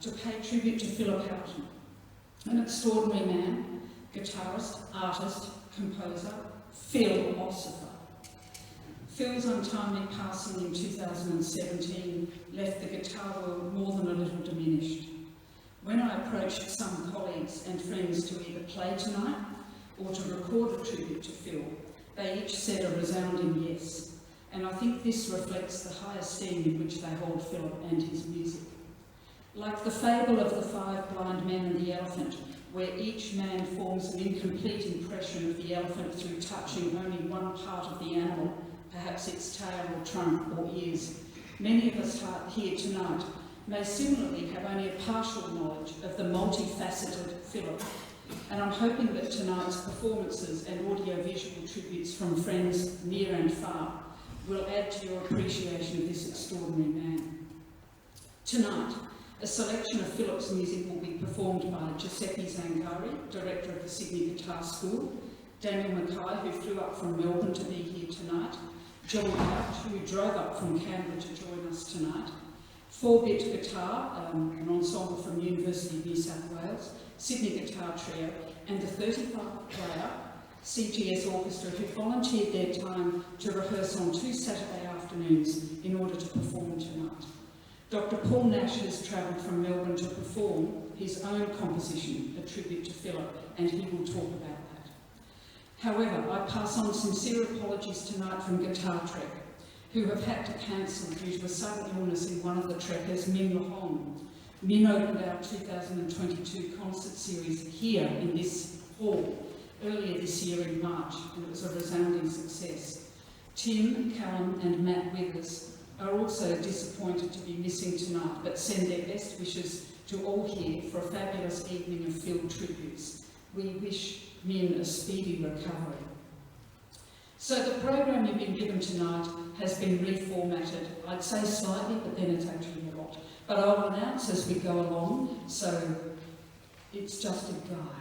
to pay tribute to Phillip Houghton, an extraordinary man, guitarist, artist, composer, philosopher. Phil's untimely passing in 2017 left the guitar world more than a little diminished. When I approached some colleagues and friends to either play tonight or to record a tribute to Phil, they each said a resounding yes, and I think this reflects the high esteem in which they hold Philip and his music. Like the fable of the 5 blind men and the elephant, where each man forms an incomplete impression of the elephant through touching only one part of the animal, perhaps its tail or trunk or ears, many of us here tonight may similarly have only a partial knowledge of the multifaceted Philip, and I'm hoping that tonight's performances and audio-visual tributes from friends near and far will add to your appreciation of this extraordinary man. Tonight, a selection of Philip's music will be performed by Giuseppe Zangari, director of the Sydney Guitar School, Daniel Mackay, who flew up from Melbourne to be here tonight, Juliet, who drove up from Canberra to join us tonight, 4-bit guitar, an ensemble from University of New South Wales, Sydney Guitar Trio, and the 35-player CGS Orchestra who volunteered their time to rehearse on 2 Saturday afternoons in order to perform tonight. Dr. Paul Nash has travelled from Melbourne to perform his own composition, a tribute to Philip, and he will talk about that. However, I pass on sincere apologies tonight from Guitar Trek, who have had to cancel due to a sudden illness in one of the trekkers, Min Lahong. Min opened our 2022 concert series here in this hall earlier this year in March, and it was a resounding success. Tim, Callum and Matt Withers are also disappointed to be missing tonight, but send their best wishes to all here for a fabulous evening of Phil tributes. We wish Min a speedy recovery. So the program you've been given tonight has been reformatted. I'd say slightly, but then it's actually a lot. But I'll announce as we go along, so it's just a guide.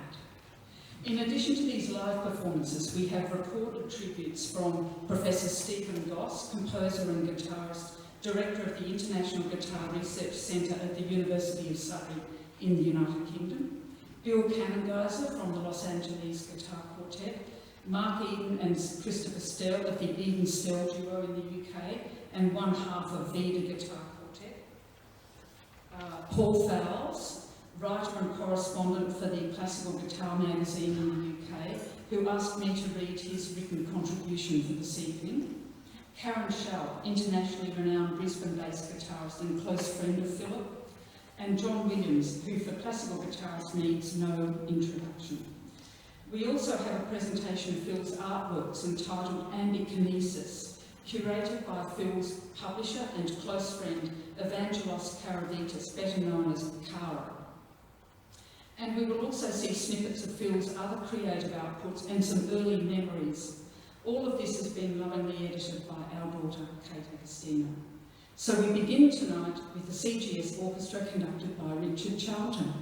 In addition to these live performances, we have recorded tributes from Professor Stephen Goss, composer and guitarist, director of the International Guitar Research Centre at the University of Surrey in the United Kingdom, Bill Cannengeiser from the Los Angeles Guitar Quartet, Mark Eden and Christopher Stell of the Eden-Stell duo in the UK, and one half of Reede Guitar Quartet, Paul Fowles, writer and correspondent for the Classical Guitar magazine in the UK, who asked me to read his written contribution for this evening. Karin Schaupp, internationally renowned Brisbane-based guitarist and close friend of Philip. And John Williams, who for classical guitarists needs no introduction. We also have a presentation of Phil's artworks entitled Ambikinesis, curated by Phil's publisher and close friend, Evangelos Karavitis, better known as Kara. And we will also see snippets of Phil's other creative outputs and some early memories. All of this has been lovingly edited by our daughter, Kate Agostino. So we begin tonight with the CGS Orchestra conducted by Richard Charlton.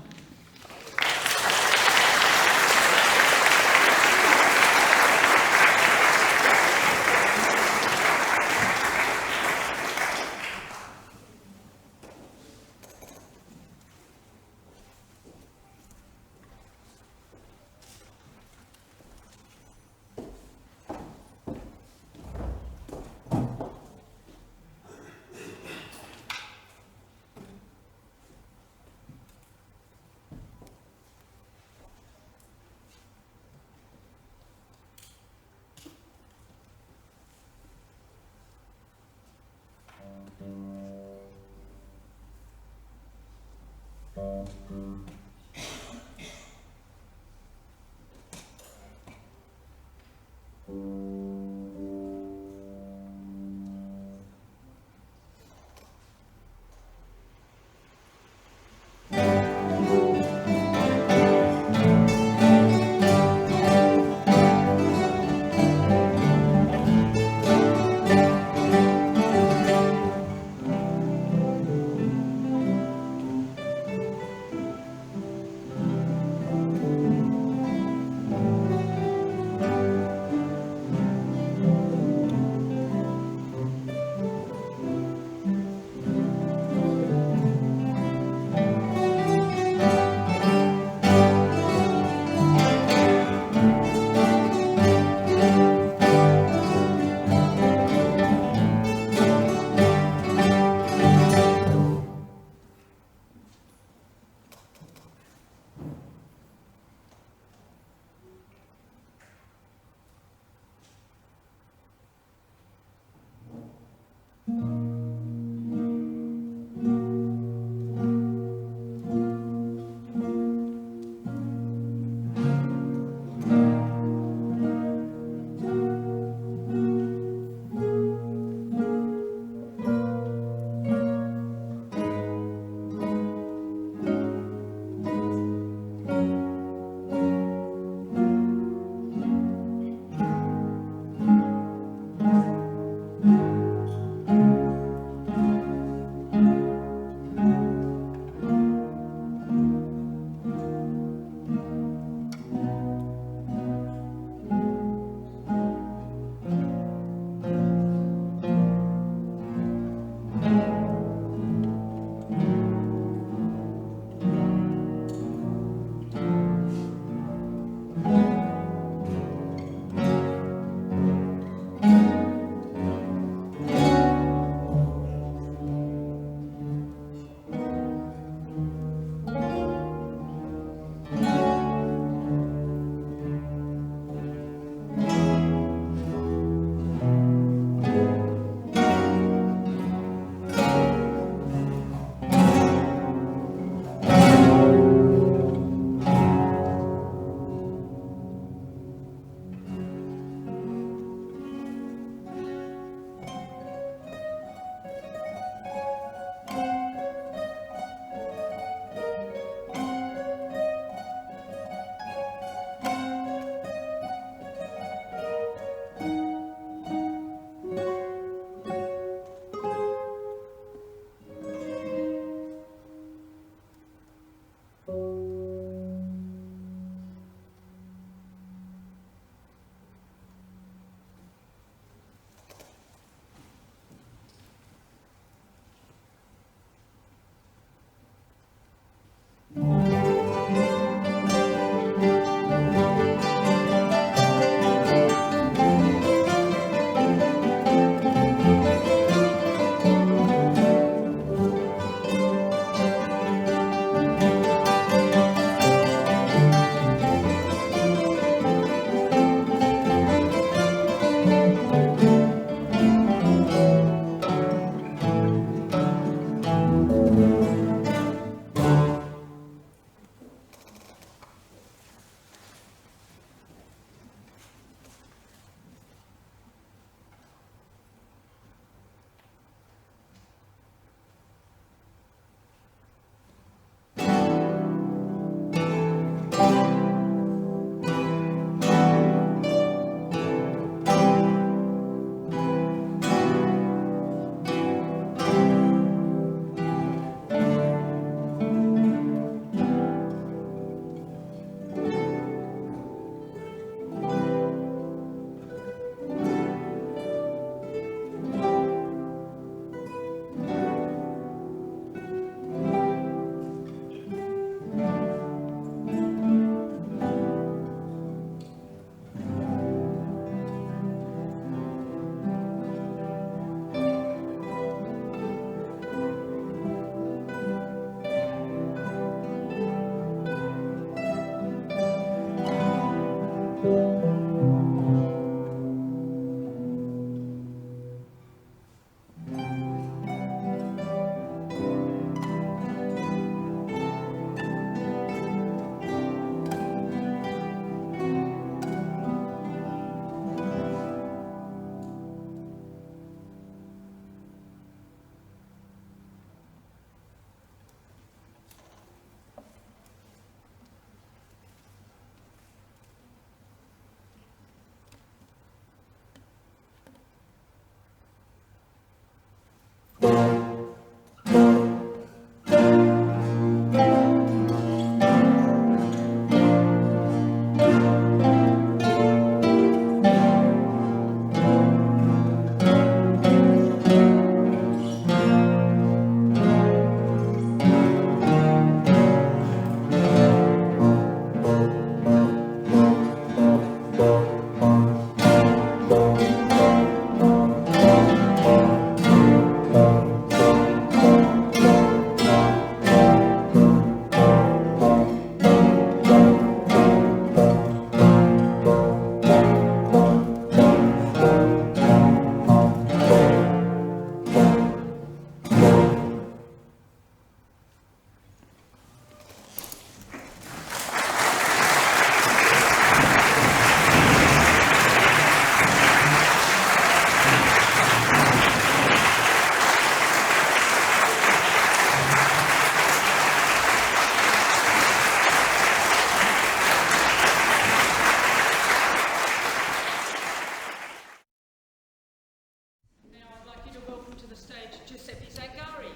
Giuseppe Zangari.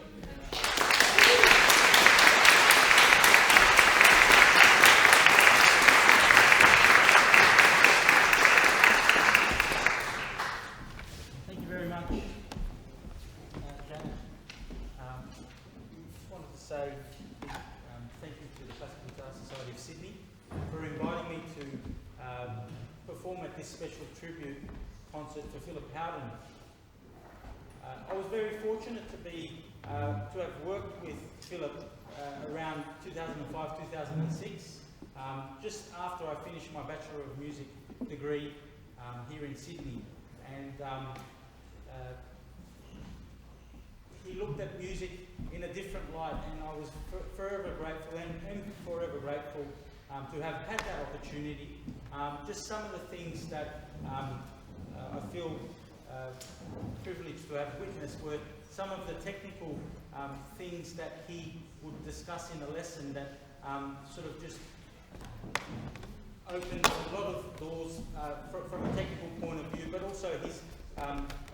Thank you very much, Janet. Just wanted to say thank you to the Classical Guitar Society of Sydney for inviting me to perform at this special tribute concert for Philip Houghton. I was very fortunate to have worked with Philip around 2005-2006, just after I finished my Bachelor of Music degree here in Sydney. And he looked at music in a different light, and I was forever grateful and forever grateful to have had that opportunity. Just some of the things that I feel privileged to have witnessed were some of the technical things that he would discuss in a lesson that sort of just opened a lot of doors from a technical point of view, but also his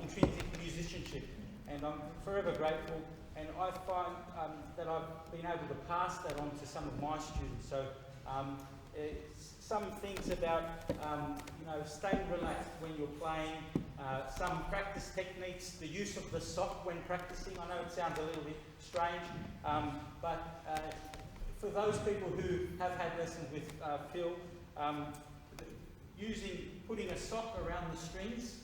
intrinsic musicianship. And I'm forever grateful, and I find that I've been able to pass that on to some of my students. So some things about staying relaxed when you're playing, some practice techniques, the use of the sock when practicing. I know it sounds a little bit strange, but for those people who have had lessons with Phil, putting a sock around the strings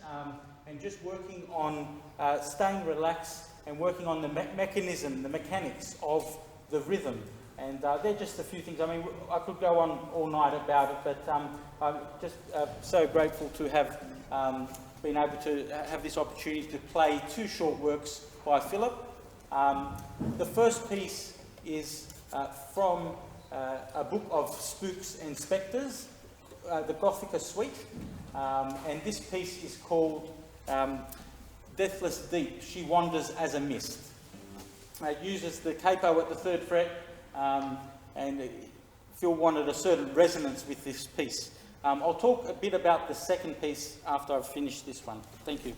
and just working on staying relaxed and working on the mechanism, the mechanics of the rhythm. And they're just a few things. I mean, I could go on all night about it, but I'm just so grateful to have been able to have this opportunity to play 2 short works by Philip. The first piece is from a book of Spooks and Spectres, the Gothica Suite, and this piece is called Deathless Deep, She Wanders as a Mist. It uses the capo at the 3rd fret, and Phil wanted a certain resonance with this piece. I'll talk a bit about the second piece after I've finished this one. Thank you.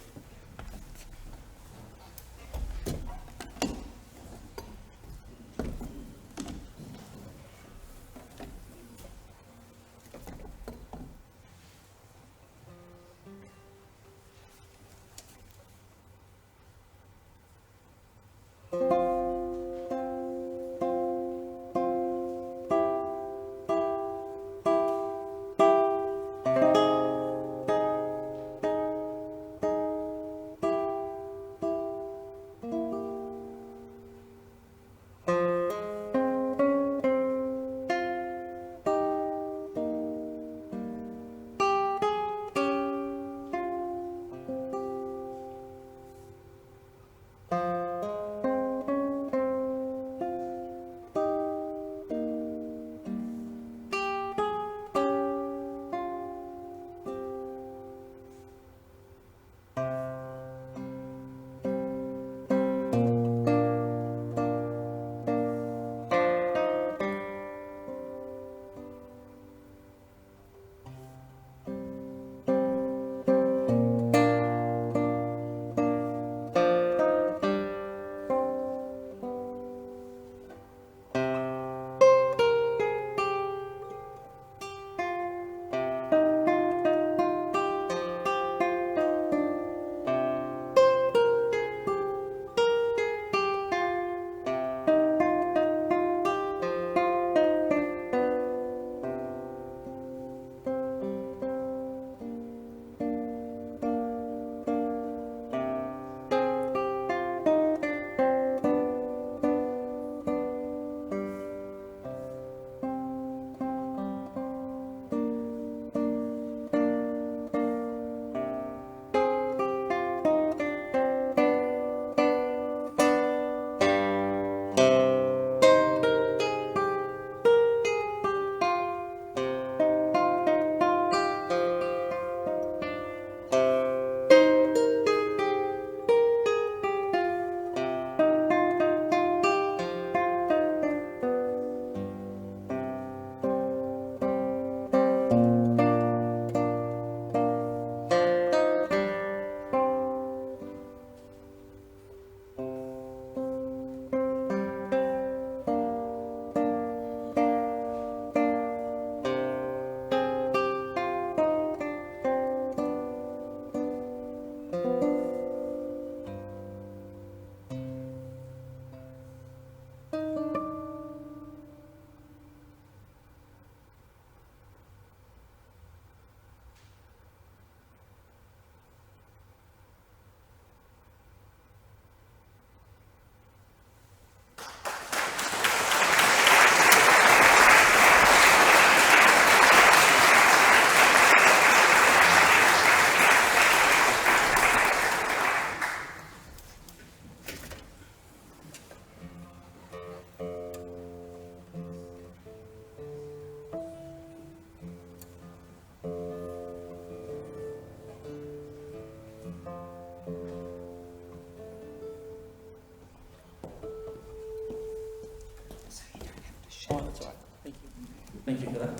Thank you for that.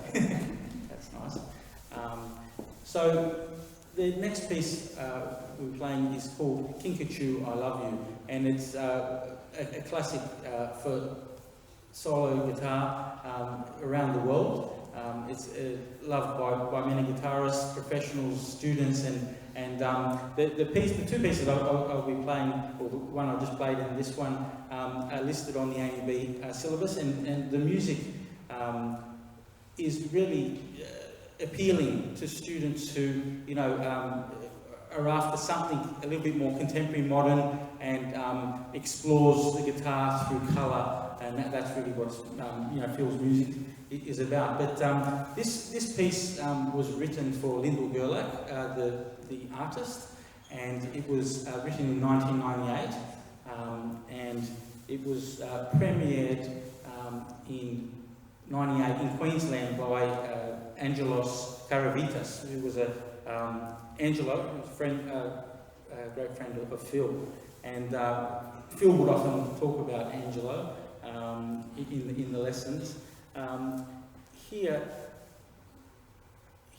That's nice. So the next piece we're playing is called Kinkachoo, I Love You, and it's a classic for solo guitar around the world. It's loved by many guitarists, professionals, students, and the two pieces I'll be playing, or the one I just played and this one, are listed on the A&B syllabus, and the music is really appealing to students who, you know, are after something a little bit more contemporary, modern, and explores the guitar through colour, and that's really what you know, Phil's music is about. But this piece was written for Lyndall Gerlach, the artist, and it was written in 1998, and it was premiered in 98 in Queensland by Evangelos Karavitis, who was Angelo, who was a great friend of Phil, and Phil would often talk about Angelo in the lessons. Here,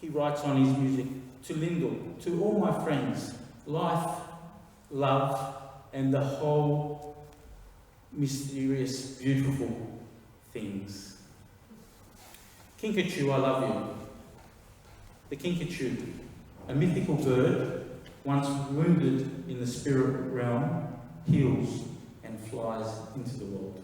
he writes on his music, to Lyndall, to all my friends, life, love, and the whole mysterious, beautiful things. Kinkachoo, I love you. The kinkachoo, a mythical bird, once wounded in the spirit realm, heals and flies into the world.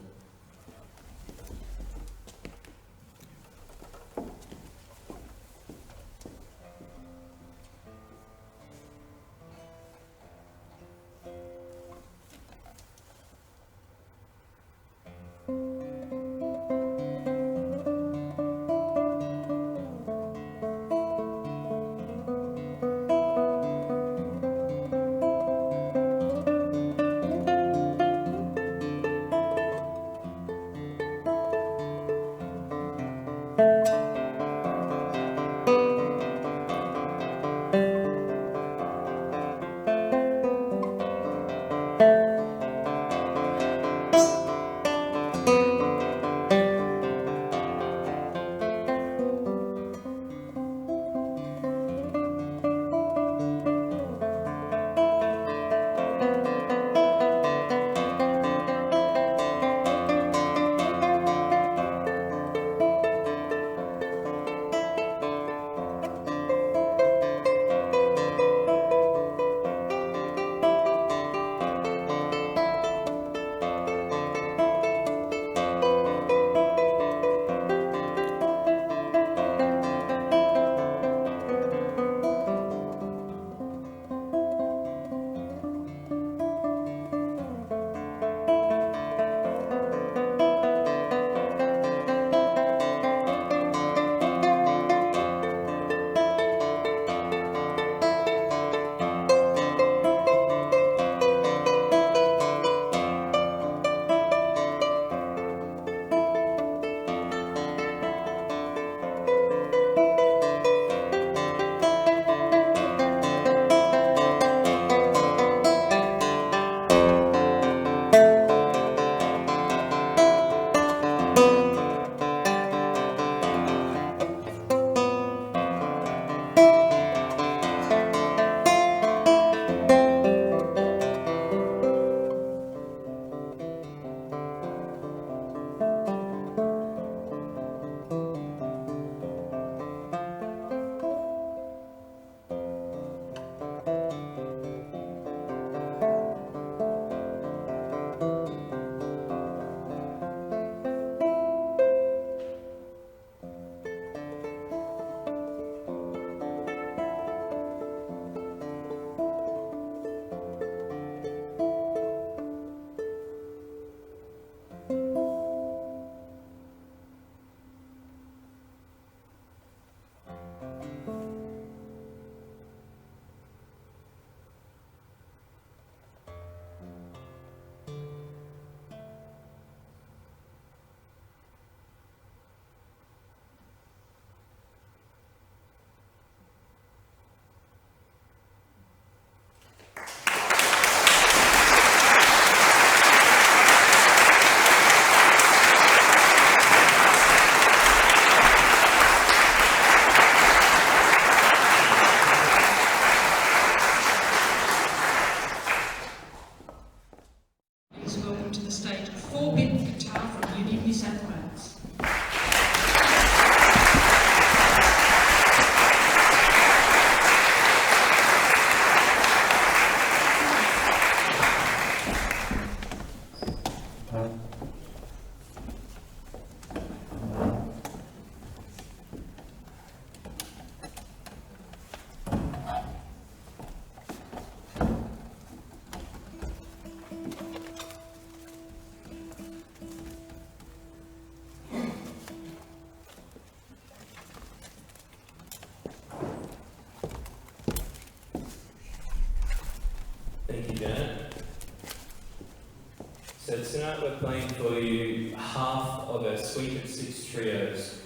we're playing for you half of a suite of 6 trios.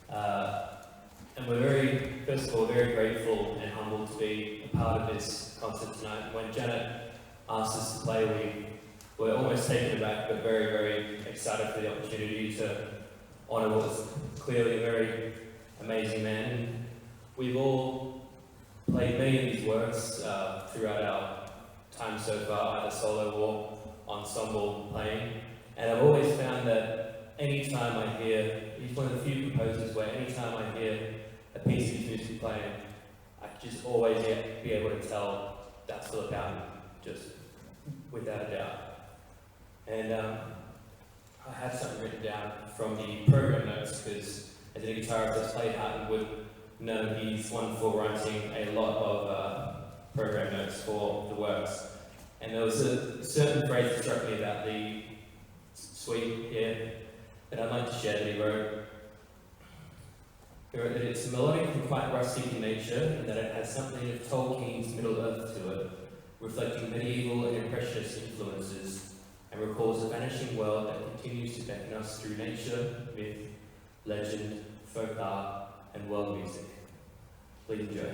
And we're first of all, very grateful and humbled to be a part of this concert tonight. When Janet asked us to play, we were almost taken aback, but very, very excited for the opportunity to honour what was clearly a very amazing man. And we've all played many of his works throughout our time so far, either solo or ensemble playing. And I've always found that anytime I hear, he's one of the few composers where anytime I hear a piece of his music playing, I just always be able to tell that's Philip Houghton, just without a doubt. And I had something written down from the program notes, because as a guitarist that's played Houghton would know he's one for writing a lot of program notes for the works. And there was a certain phrase that struck me about the suite here that I'd like to share that he wrote. He wrote that it's melodic and quite rustic in nature, and that it has something of Tolkien's Middle-earth to it, reflecting medieval and impressionist influences, and recalls a vanishing world that continues to beckon us through nature, myth, legend, folk art, and world music. Please enjoy.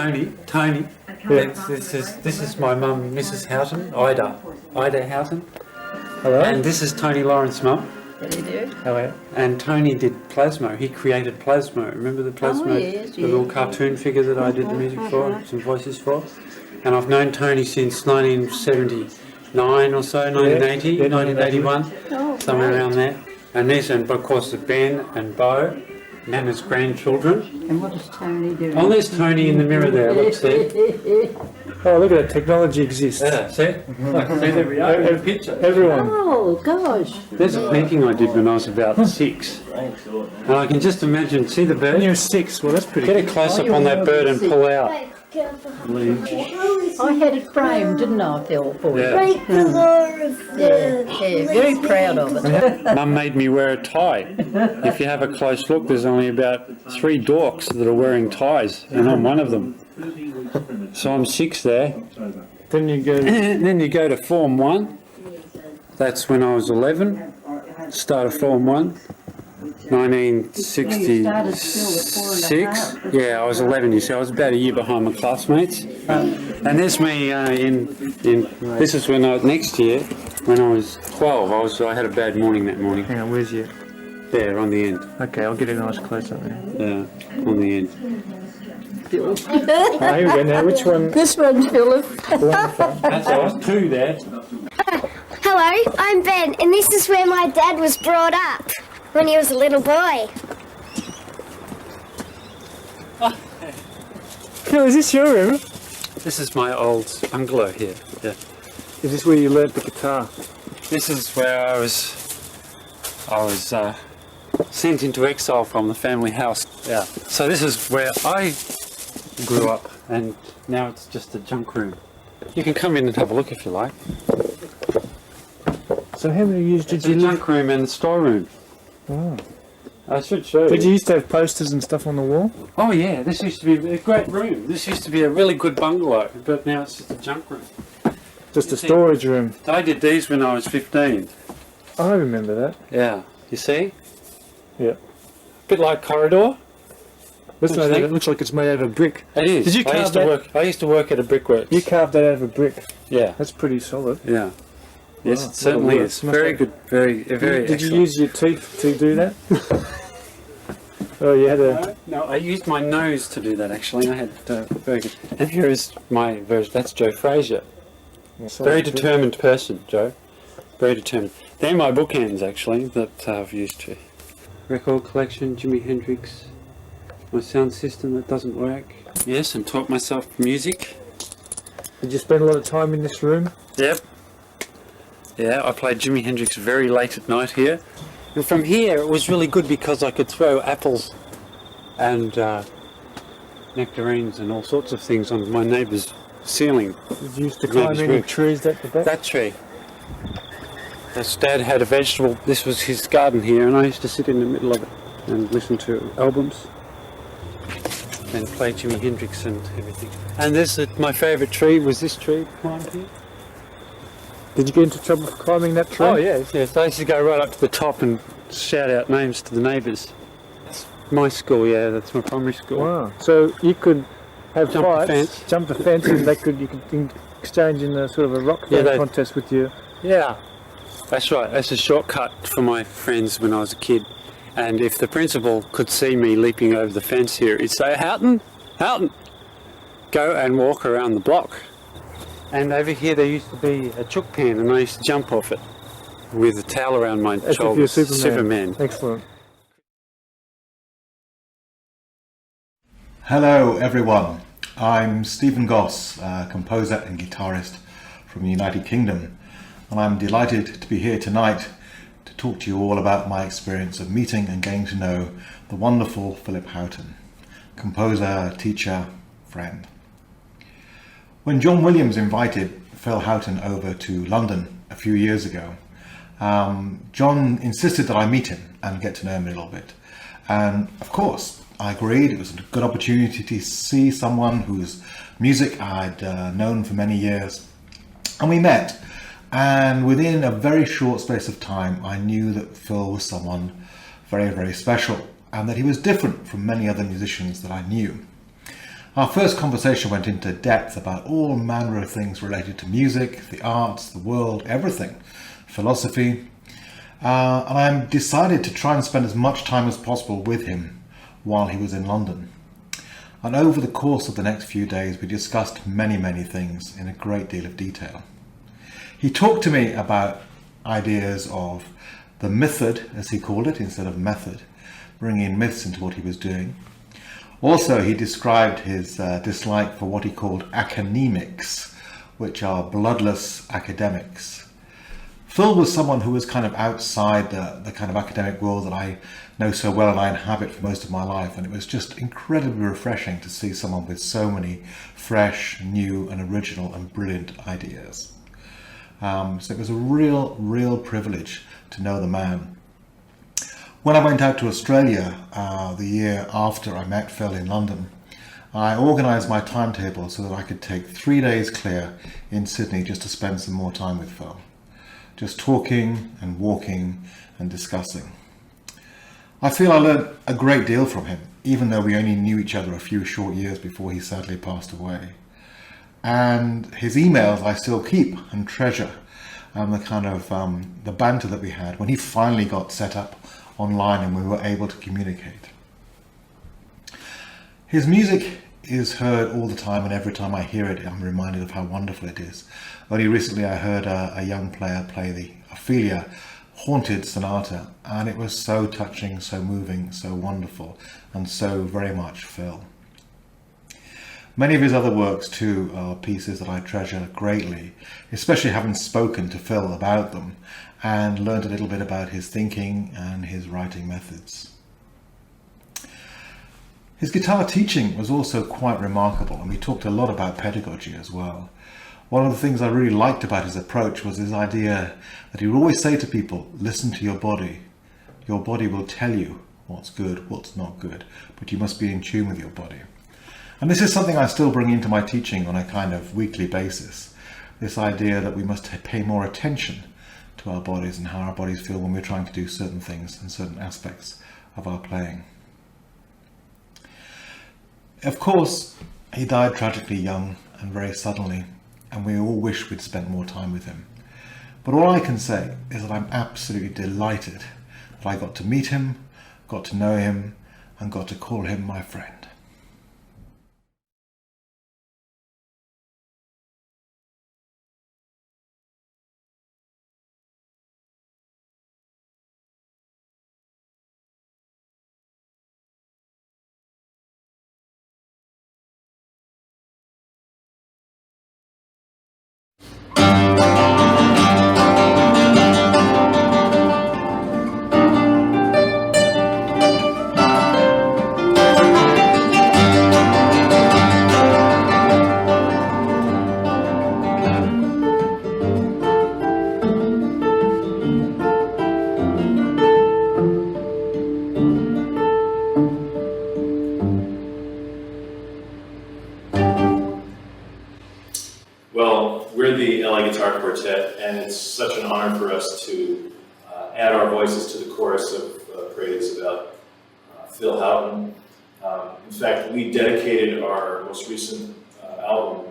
Tony. This is my mum, Mrs. Houghton, Ida Houghton. Hello. And this is Tony Lawrence's mum. Hello. And Tony did Plasmo. He created Plasmo. Remember the Plasmo? Oh, yes, the little cartoon figure that I did the music for, some voices for. And I've known Tony since 1979 or so, 1980, 1981, somewhere around there. And of course, Ben and Bo, and his grandchildren. And what is Tony doing? Oh, there's Tony in the mirror there. Look, see? Oh, look at that. Technology exists. Yeah, see? Look, see, there we are. Have a picture. Everyone. Oh, gosh. There's a painting I did when I was about 6. And I can just imagine, see the bird? When you're 6, well, that's pretty Get a close up on that bird and pull out. I had it framed, didn't I, Phil, for you? Yeah. Yeah, very proud of it. Mum made me wear a tie. If you have a close look, there's only about 3 dorks that are wearing ties, and I'm one of them. So I'm 6 there. Then you go. Then you go to Form 1. That's when I was 11. Started Form 1. 1966. Yeah, I was 11. You see, I was about a year behind my classmates. And there's me this is when next year, when I was 12. I had a bad morning that morning. Hang on, where's you? There, on the end. Okay, I'll get a nice close up there. Yeah, on the end. Oh, here we go now. Which one? This one's Philip. That's I was 2 there. Hello, I'm Ben, and this is where my dad was brought up when he was a little boy. Phil, is this your room? This is my old bungalow here. Yeah. Is this where you learnt the guitar? This is where I was sent into exile from the family house. Yeah. So this is where I grew up, and now it's just a junk room. You can come in and have a look if you like. So how many years did It's you a live? junk room and storeroom. Oh. I should show you. Did you used to have posters and stuff on the wall? Oh yeah, this used to be a great room. This used to be a really good bungalow, but now it's just a junk room. Just You a see- storage room. I did these when I was 15. I remember that. Yeah. You see? Yeah. Bit like corridor. Looks Don't you like think? it looks like it's made out of brick. It is. Did you carve that? I used to work at a brickworks. You carved that out of a brick. Yeah. That's pretty solid. Yeah. Yes, Wow, it certainly what a is. work. Very good. Very Did excellent. you use your teeth to do that? Oh, you had a. No, I used my nose to do that actually. I had very good. And here is my version. That's Joe Frazier. Very determined person, Joe. Very determined. They're my bookends actually that I've used to. Record collection, Jimi Hendrix. My sound system that doesn't work. Yes, and taught myself music. Did you spend a lot of time in this room? Yep. Yeah, I played Jimi Hendrix very late at night here. And from here it was really good because I could throw apples and nectarines and all sorts of things on my neighbour's ceiling. Did you used to Maybe climb it's any roof. trees at the back? That tree. His dad had a vegetable, this was his garden here, and I used to sit in the middle of it and listen to albums and play Jimi Hendrix and everything. And my favourite tree was this tree behind here. Did you get into trouble for climbing that tree? Oh yes, yes. I used to go right up to the top and shout out names to the neighbours. That's my school, yeah, that's my primary school. Wow. So you could have Jump the fights, fence. jump the fence, and you could exchange in a sort of a rock Yeah, throwing contest with you. Yeah, that's right. That's a shortcut for my friends when I was a kid. And if the principal could see me leaping over the fence here, he'd say, Houghton, Houghton, go and walk around the block. And over here there used to be a chook pan, and I used to jump off it with a towel around my As if shoulders. you're Superman. Superman. Excellent. Hello everyone, I'm Stephen Goss, composer and guitarist from the United Kingdom, and I'm delighted to be here tonight to talk to you all about my experience of meeting and getting to know the wonderful Philip Houghton, composer, teacher, friend. When John Williams invited Phil Houghton over to London a few years ago, John insisted that I meet him and get to know him a little bit, and of course I agreed. It was a good opportunity to see someone whose music I'd known for many years. And we met, and within a very short space of time I knew that Phil was someone very, very special, and that he was different from many other musicians that I knew. Our first conversation went into depth about all manner of things related to music, the arts, the world, everything, philosophy, and I decided to try and spend as much time as possible with him while he was in London. And over the course of the next few days, we discussed many things in a great deal of detail. He talked to me about ideas of the method, as he called it, instead of method, bringing myths into what he was doing. Also, he described his dislike for what he called academics, which are bloodless academics. Phil was someone who was kind of outside the kind of academic world that I know so well and I inhabit for most of my life, and it was just incredibly refreshing to see someone with so many fresh, new and original and brilliant ideas. So it was a real privilege to know the man. When I went out to Australia the year after I met Phil in London, I organised my timetable so that I could take 3 days clear in Sydney just to spend some more time with Phil. Just talking and walking and discussing. I feel I learned a great deal from him, even though we only knew each other a few short years before he sadly passed away. And his emails I still keep and treasure, and the kind of the banter that we had when he finally got set up online and we were able to communicate. His music is heard all the time, and every time I hear it I'm reminded of how wonderful it is. Only recently I heard a young player play the Ophelia Haunted Sonata, and it was so touching, so moving, so wonderful, and so very much Phil. Many of his other works too are pieces that I treasure greatly, especially having spoken to Phil about them and learned a little bit about his thinking and his writing methods. His guitar teaching was also quite remarkable, and we talked a lot about pedagogy as well. One of the things I really liked about his approach was his idea that he would always say to people, listen to your body. Your body will tell you what's good, what's not good, but you must be in tune with your body. And this is something I still bring into my teaching on a kind of weekly basis. This idea that we must pay more attention to our bodies and how our bodies feel when we're trying to do certain things and certain aspects of our playing. Of course, he died tragically young and very suddenly, and we all wish we'd spent more time with him. But all I can say is that I'm absolutely delighted that I got to meet him, got to know him, and got to call him my friend. Well, we're the LA Guitar Quartet, and it's such an honor for us to add our voices to the chorus of praise about Phil Houghton. In fact, we dedicated our most recent album,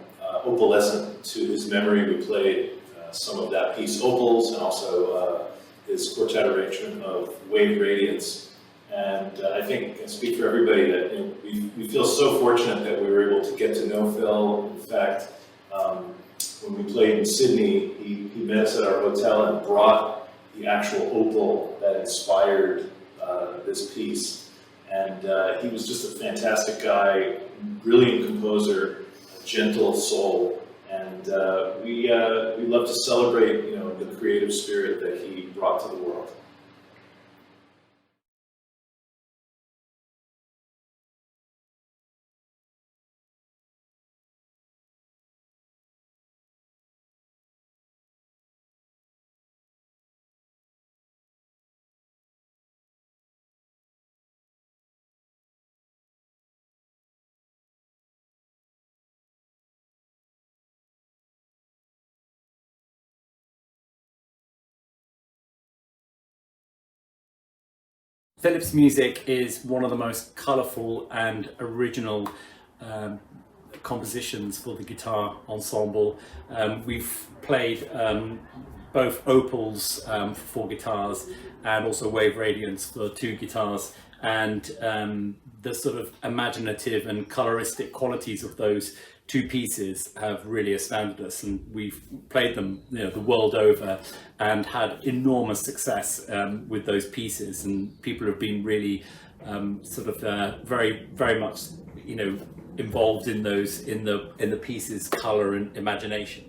Opalescent, to his memory. We played some of that piece, Opals, and also his quartet arrangement of Wave Radiance. And I think I speak for everybody that we feel so fortunate that we were able to get to know Phil. In fact, when we played in Sydney, he met us at our hotel and brought the actual opal that inspired this piece. And he was just a fantastic guy, brilliant composer, a gentle soul, and we love to celebrate, the creative spirit that he brought to the world. Philip's music is one of the most colourful and original compositions for the guitar ensemble. We've played both opals for 4 guitars and also wave radiance for 2 guitars, and the sort of imaginative and coloristic qualities of those 2 pieces have really astounded us, and we've played them, you know, the world over and had enormous success with those pieces, and people have been really very, very much, you know, involved in those, in the pieces' color and imagination.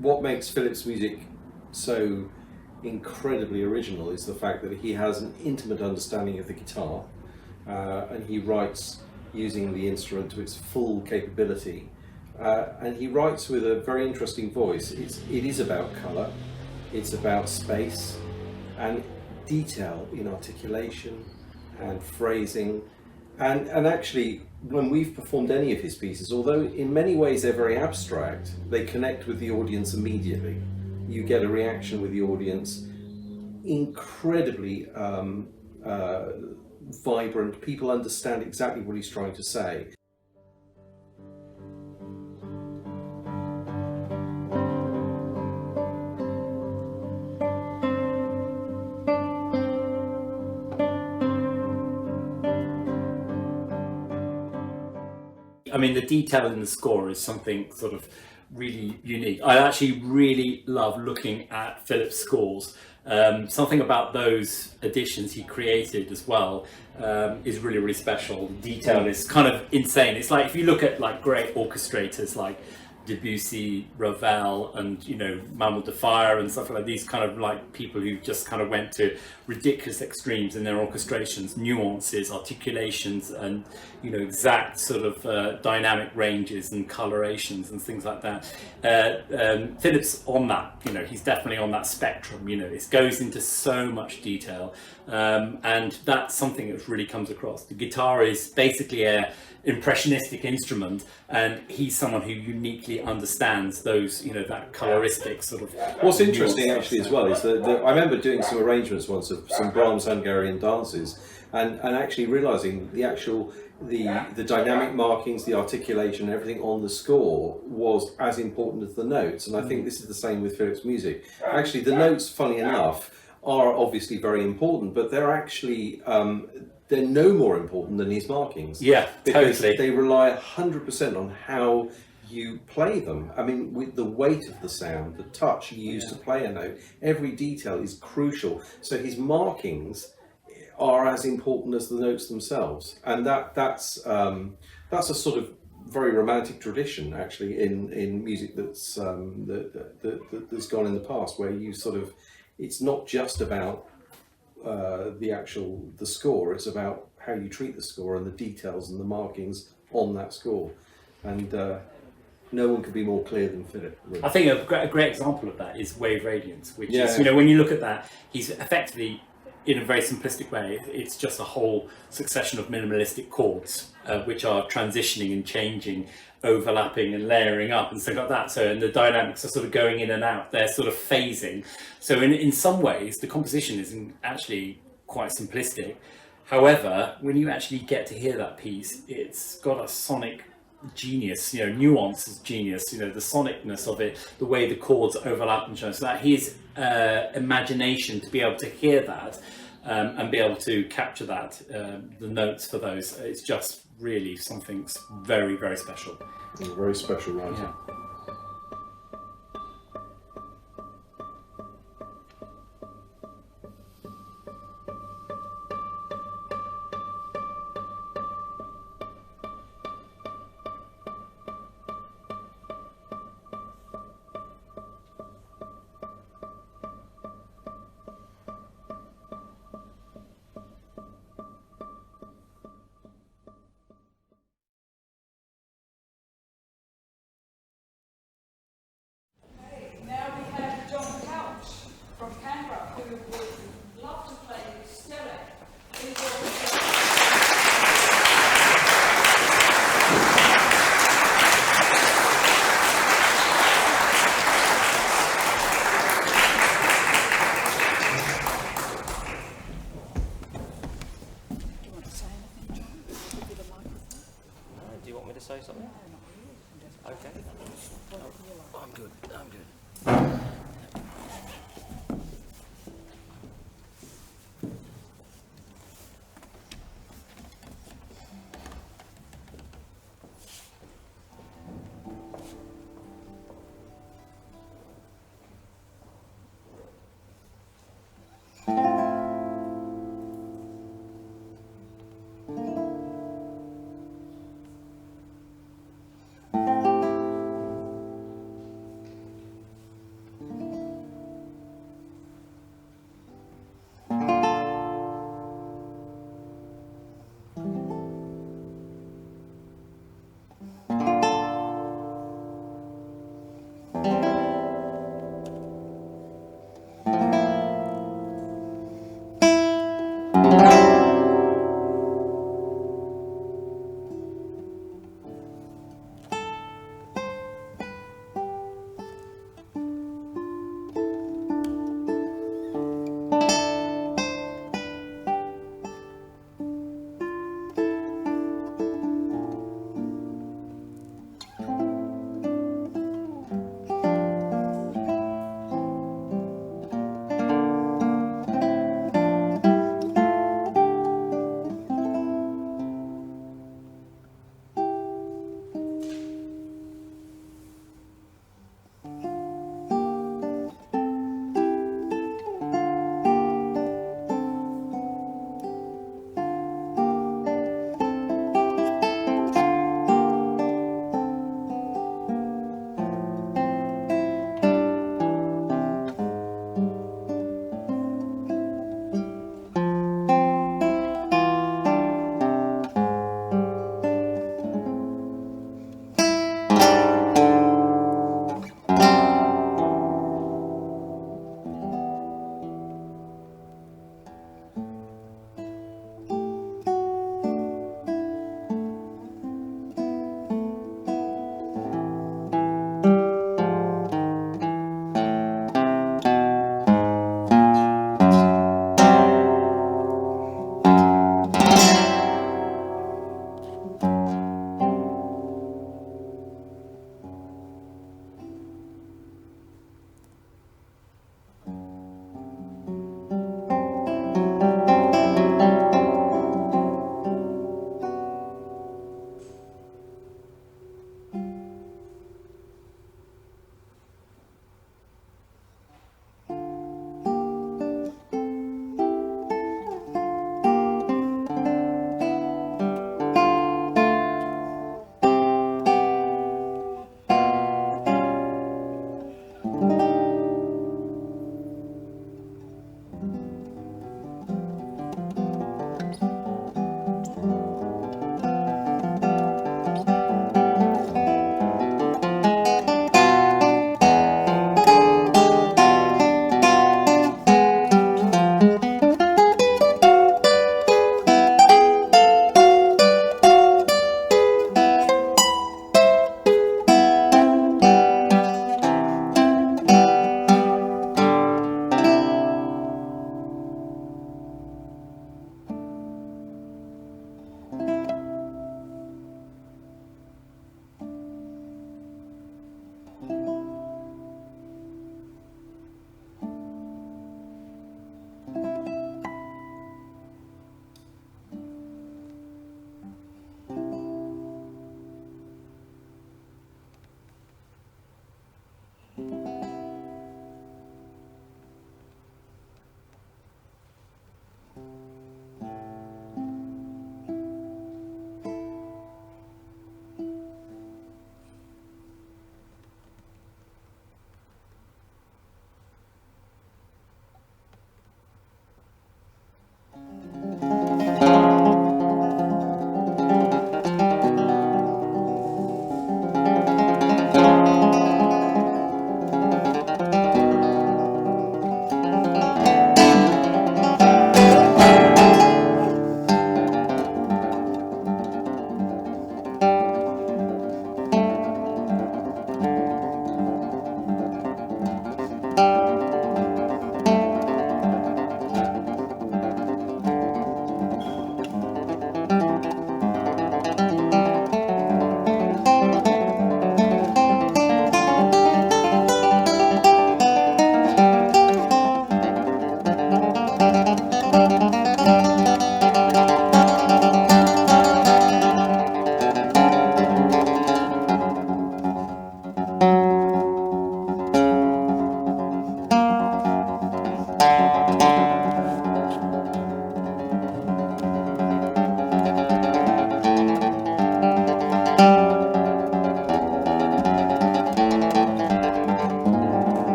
What makes Philip's music so incredibly original is the fact that he has an intimate understanding of the guitar, and he writes using the instrument to its full capability, and he writes with a very interesting voice. It is about colour, it's about space and detail in articulation and phrasing, and actually when we've performed any of his pieces, although in many ways they're very abstract, they connect with the audience immediately. You get a reaction with the audience, incredibly vibrant. People understand exactly what he's trying to say. I mean, the detail in the score is something sort of really unique. I actually really love looking at Philip's scores. Something about those additions he created as well is really, really special. The detail is kind of insane. It's like if you look at like great orchestrators like Debussy, Ravel, and, you know, Mammel de Fire and stuff like these, kind of like people who just kind of went to ridiculous extremes in their orchestrations, nuances, articulations, and, you know, exact sort of dynamic ranges and colorations and things like that. Philip's on that, you know, he's definitely on that spectrum. You know, it goes into so much detail, and that's something that really comes across. The guitar is basically a impressionistic instrument, and he's someone who uniquely understands those, you know, that coloristic sort of. What's interesting actually as well is that I remember doing some arrangements once of some Brahms Hungarian dances, and actually realizing the dynamic markings, the articulation, everything on the score was as important as the notes. And I think this is the same with Philip's music. Actually, the notes, funny enough, are obviously very important, but they're actually they're no more important than his markings. Yeah, because totally. they rely 100% on how you play them. I mean, with the weight of the sound, the touch you use to play a note, every detail is crucial. So his markings are as important as the notes themselves, and that's a sort of very romantic tradition actually in music that's that's gone in the past, where you sort of, it's not just about the score, it's about how you treat the score and the details and the markings on that score, and no one could be more clear than Philip, really. I think a great example of that is Wave Radiance, which is, you know, when you look at that, he's effectively, in a very simplistic way, it's just a whole succession of minimalistic chords which are transitioning and changing, overlapping and layering up and stuff like that. So, and the dynamics are sort of going in and out, they're sort of phasing. So in some ways, the composition is actually quite simplistic. However, when you actually get to hear that piece, it's got a sonic genius, you know, nuance is genius, you know, the sonicness of it, the way the chords overlap and so on. So that his imagination to be able to hear that and be able to capture that, the notes for those, it's just really something very, very special. Very special writing. Yeah. want me to say something? Okay. Oh, I'm good. I'm good.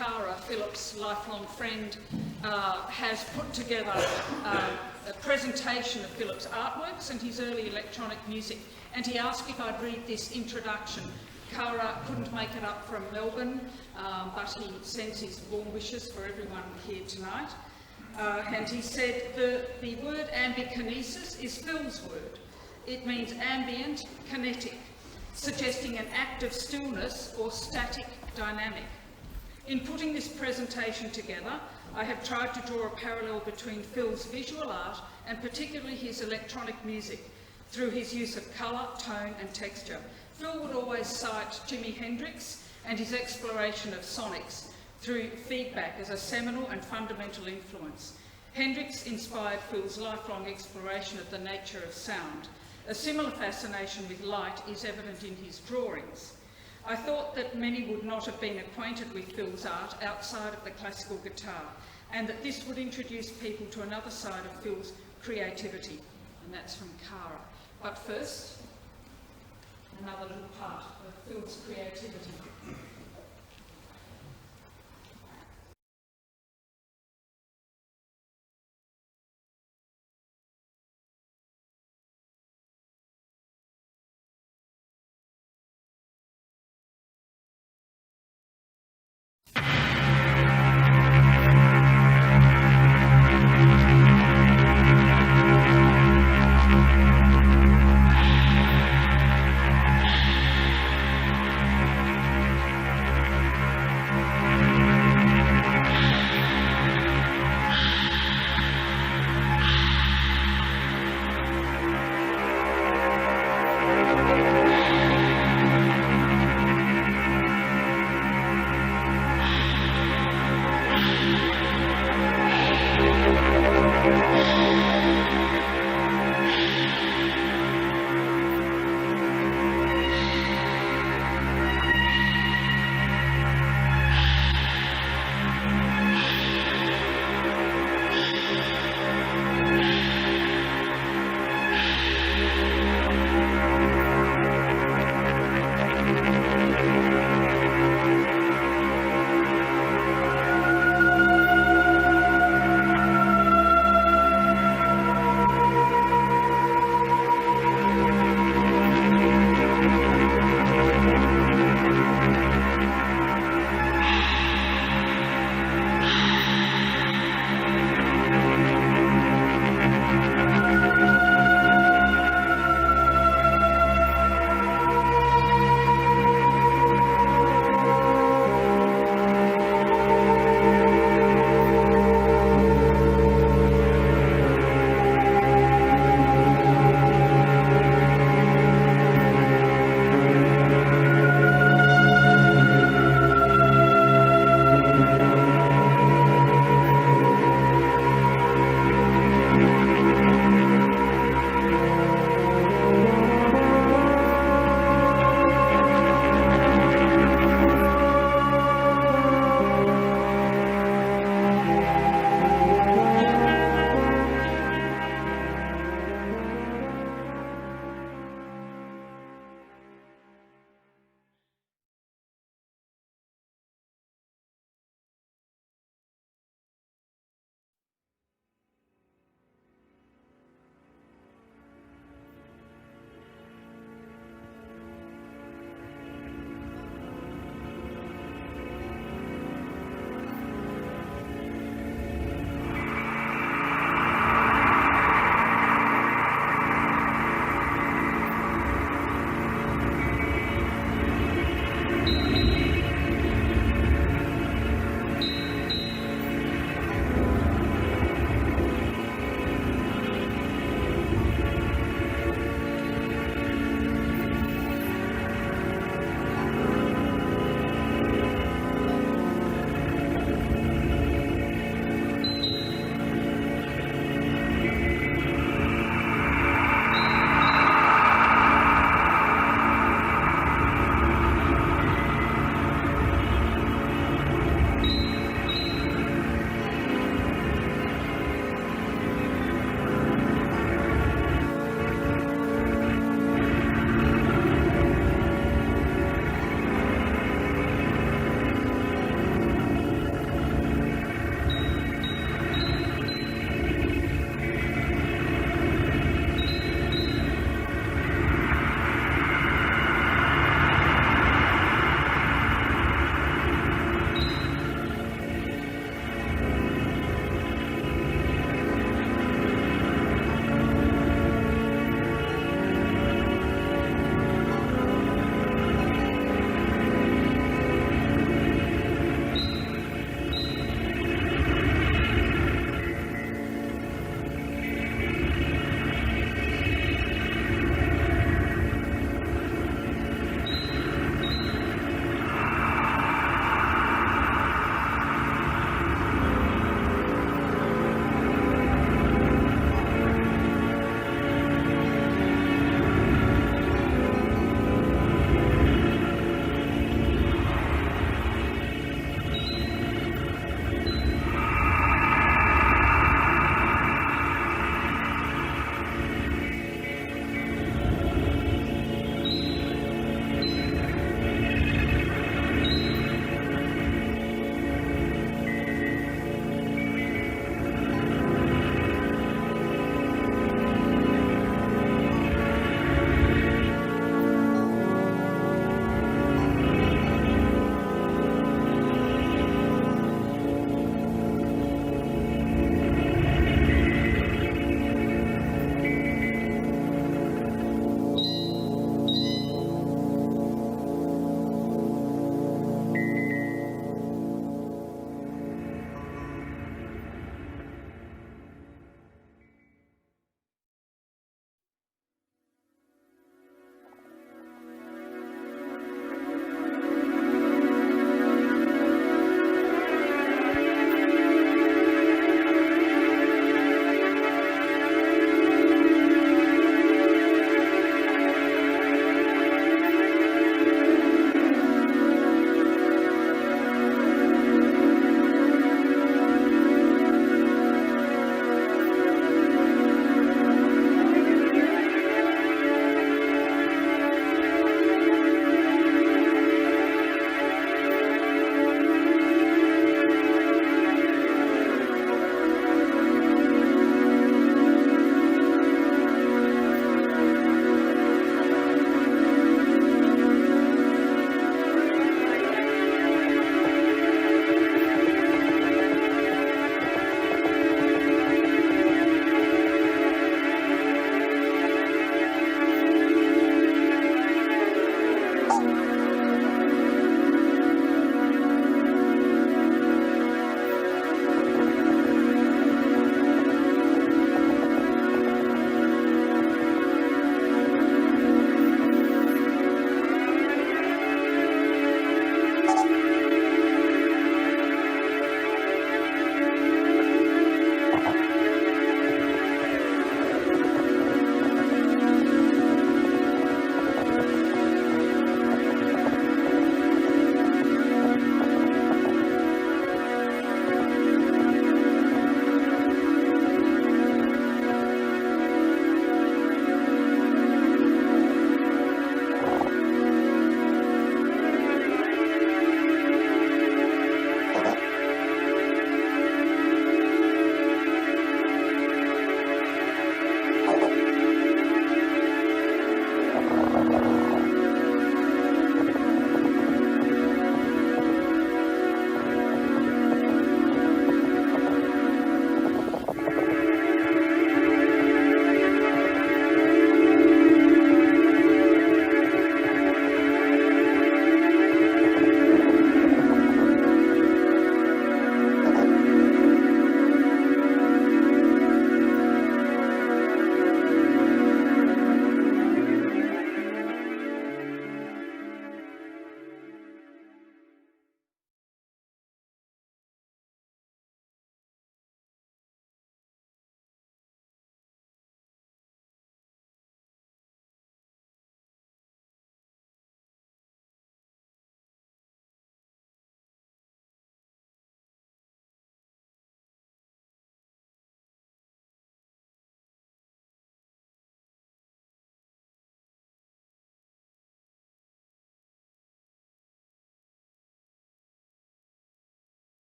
Kara, Philip's lifelong friend, has put together a presentation of Philip's artworks and his early electronic music, and he asked if I'd read this introduction. Kara couldn't make it up from Melbourne, but he sends his warm wishes for everyone here tonight. And he said the word ambikinesis is Phil's word. It means ambient, kinetic, suggesting an act of stillness or static dynamic. In putting this presentation together, I have tried to draw a parallel between Phil's visual art and particularly his electronic music through his use of colour, tone and texture. Phil would always cite Jimi Hendrix and his exploration of sonics through feedback as a seminal and fundamental influence. Hendrix inspired Phil's lifelong exploration of the nature of sound. A similar fascination with light is evident in his drawings. I thought that many would not have been acquainted with Phil's art outside of the classical guitar, and that this would introduce people to another side of Phil's creativity, and that's from Kara. But first, another little part of Phil's creativity.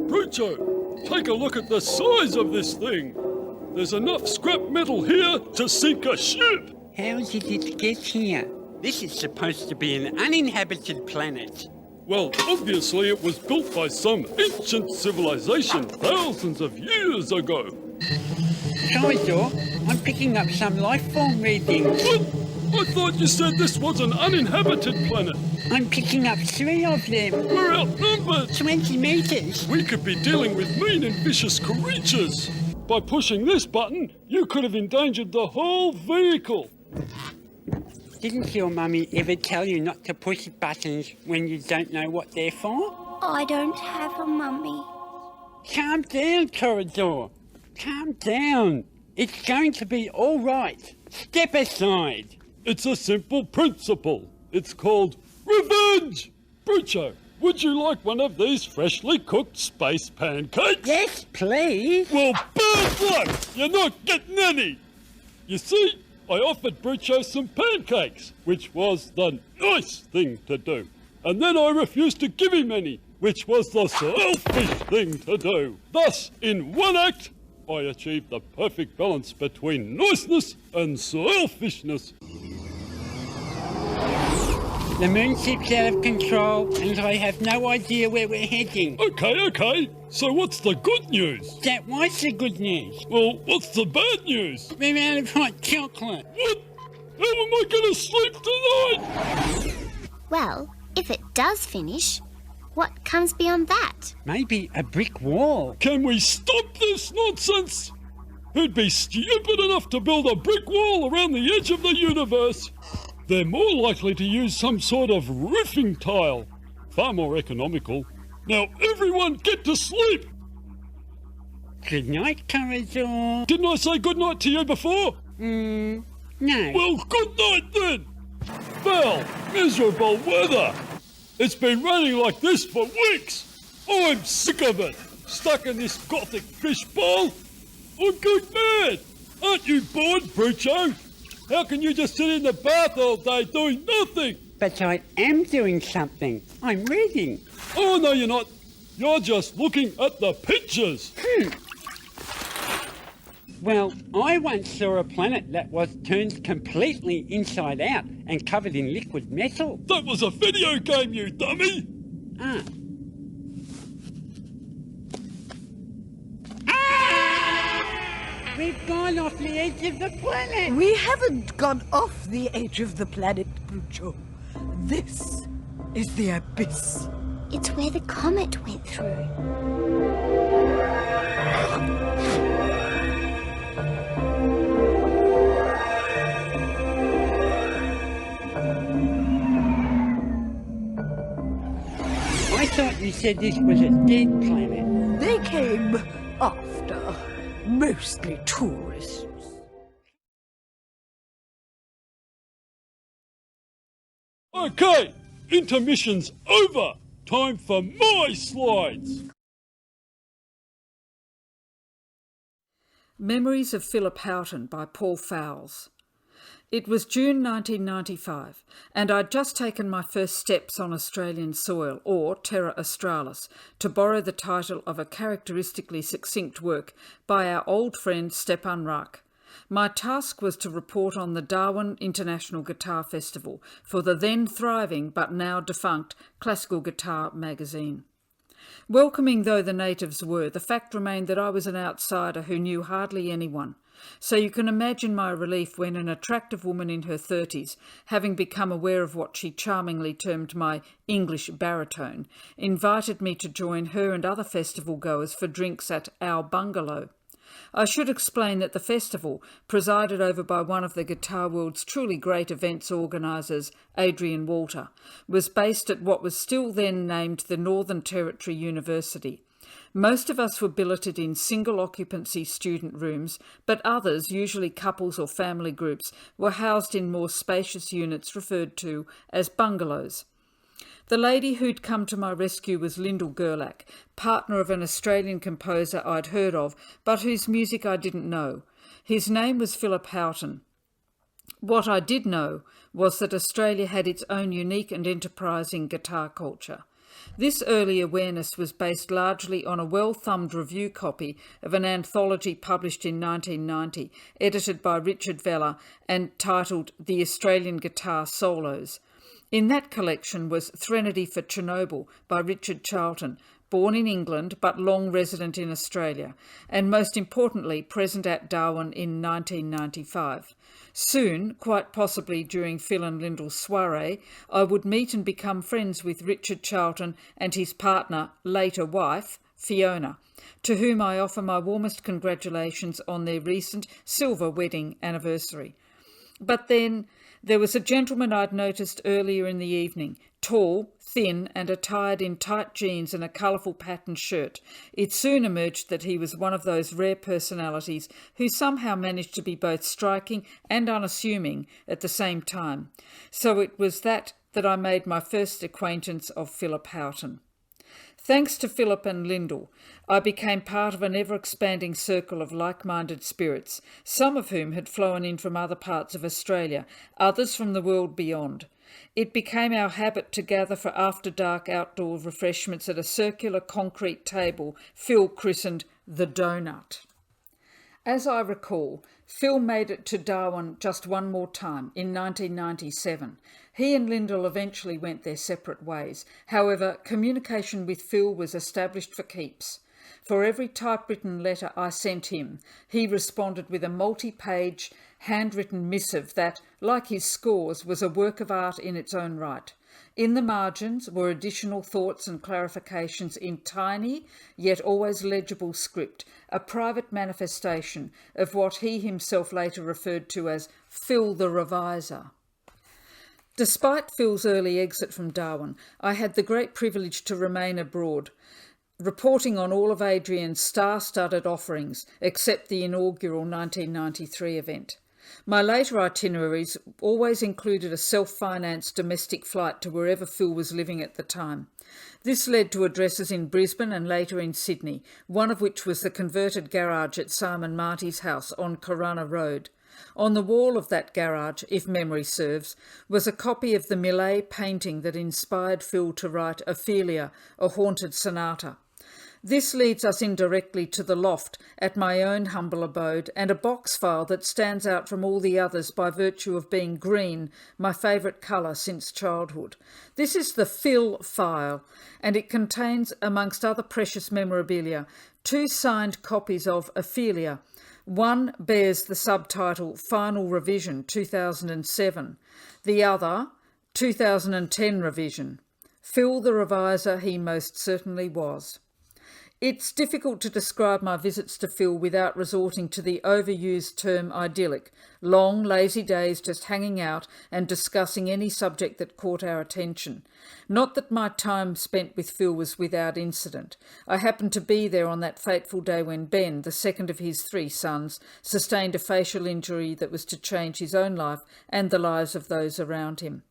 Brucho, take a look at the size of this thing. There's enough scrap metal here to sink a ship. How did it get here? This is supposed to be an uninhabited planet. Well, obviously it was built by some ancient civilization thousands of years ago. Commodore, I'm picking up some life form readings. What? I thought you said this was an uninhabited planet. I'm picking up 3 of them. We're outnumbered. 20 meters. We could be dealing with mean and vicious creatures. By pushing this button, you could have endangered the whole vehicle. Didn't your mummy ever tell you not to push buttons when you don't know what they're for? I don't have a mummy. Calm down, Corridor. Calm down. It's going to be all right. Step aside. It's a simple principle. It's called revenge. Brucho, would you like one of these freshly cooked space pancakes? Yes, please. Well, bad luck. You're not getting any. You see, I offered Brucho some pancakes, which was the nice thing to do. And then I refused to give him any, which was the selfish thing to do. Thus, in one act, I achieved the perfect balance between niceness and selfishness. The moonship's out of control and I have no idea where we're heading. Okay. So what's the good news? That was the good news. Well, what's the bad news? We're out of hot chocolate. What? How am I going to sleep tonight? Well, if it does finish, what comes beyond that? Maybe a brick wall. Can we stop this nonsense? Who'd be stupid enough to build a brick wall around the edge of the universe? They're more likely to use some sort of roofing tile. Far more economical. Now everyone get to sleep! Good night, Corridor. Didn't I say good night to you before? No. Well, good night then! Foul, miserable weather! It's been raining like this for weeks! I'm sick of it! Stuck in this gothic fishbowl! I'm going mad! Aren't you bored, Brucho? How can you just sit in the bath all day doing nothing? But I am doing something. I'm reading. Oh, no, you're not. You're just looking at the pictures. Well, I once saw a planet that was turned completely inside out and covered in liquid metal. That was a video game, you dummy. Ah. We've gone off the edge of the planet. We haven't gone off the edge of the planet, Brucho. This is the abyss. It's where the comet went through. I thought you said this was a dead planet. They came after. Mostly tourists. Okay, intermission's over. Time for my slides. Memories of Philip Houghton by Paul Fowles. It was June 1995, and I'd just taken my first steps on Australian soil, or Terra Australis, to borrow the title of a characteristically succinct work by our old friend Stepan Ruck. My task was to report on the Darwin International Guitar Festival for the then thriving but now defunct Classical Guitar magazine. Welcoming though the natives were, the fact remained that I was an outsider who knew hardly anyone. So you can imagine my relief when an attractive woman in her 30s, having become aware of what she charmingly termed my English baritone, invited me to join her and other festival goers for drinks at our bungalow. I should explain that the festival, presided over by one of the guitar world's truly great events organisers, Adrian Walter, was based at what was still then named the Northern Territory University. Most of us were billeted in single-occupancy student rooms, but others, usually couples or family groups, were housed in more spacious units referred to as bungalows. The lady who'd come to my rescue was Lyndall Gerlach, partner of an Australian composer I'd heard of, but whose music I didn't know. His name was Philip Houghton. What I did know was that Australia had its own unique and enterprising guitar culture. This early awareness was based largely on a well-thumbed review copy of an anthology published in 1990, edited by Richard Vella and titled The Australian Guitar Solos. In that collection was Threnody for Chernobyl by Richard Charlton, born in England but long resident in Australia, and most importantly present at Darwin in 1995. Soon, quite possibly during Phil and Lyndall's soiree, I would meet and become friends with Richard Charlton and his partner, later wife, Fiona, to whom I offer my warmest congratulations on their recent silver wedding anniversary. But then there was a gentleman I'd noticed earlier in the evening, tall, thin, and attired in tight jeans and a colourful patterned shirt. It soon emerged that he was one of those rare personalities who somehow managed to be both striking and unassuming at the same time. So it was that I made my first acquaintance of Philip Houghton. Thanks to Philip and Lyndall, I became part of an ever-expanding circle of like-minded spirits, some of whom had flown in from other parts of Australia, others from the world beyond. It became our habit to gather for after-dark outdoor refreshments at a circular concrete table Phil christened the Donut. As I recall, Phil made it to Darwin just one more time, in 1997. He and Lyndall eventually went their separate ways. However, communication with Phil was established for keeps. For every typewritten letter I sent him, he responded with a multi-page, handwritten missive that, like his scores, was a work of art in its own right. In the margins were additional thoughts and clarifications in tiny, yet always legible script, a private manifestation of what he himself later referred to as Phil the Reviser. Despite Phil's early exit from Darwin, I had the great privilege to remain abroad, reporting on all of Adrian's star-studded offerings, except the inaugural 1993 event. My later itineraries always included a self-financed domestic flight to wherever Phil was living at the time. This led to addresses in Brisbane and later in Sydney, one of which was the converted garage at Simon Marty's house on Corunna Road. On the wall of that garage, if memory serves, was a copy of the Millet painting that inspired Phil to write Ophelia, a haunted sonata. This leads us indirectly to the loft at my own humble abode and a box file that stands out from all the others by virtue of being green, my favourite colour since childhood. This is the Phil file, and it contains, amongst other precious memorabilia, 2 signed copies of Ophelia. One bears the subtitle Final Revision 2007, the other 2010 revision. Phil the Reviser he most certainly was. It's difficult to describe my visits to Phil without resorting to the overused term idyllic, long, lazy days just hanging out and discussing any subject that caught our attention. Not that my time spent with Phil was without incident. I happened to be there on that fateful day when Ben, the second of his 3 sons, sustained a facial injury that was to change his own life and the lives of those around him.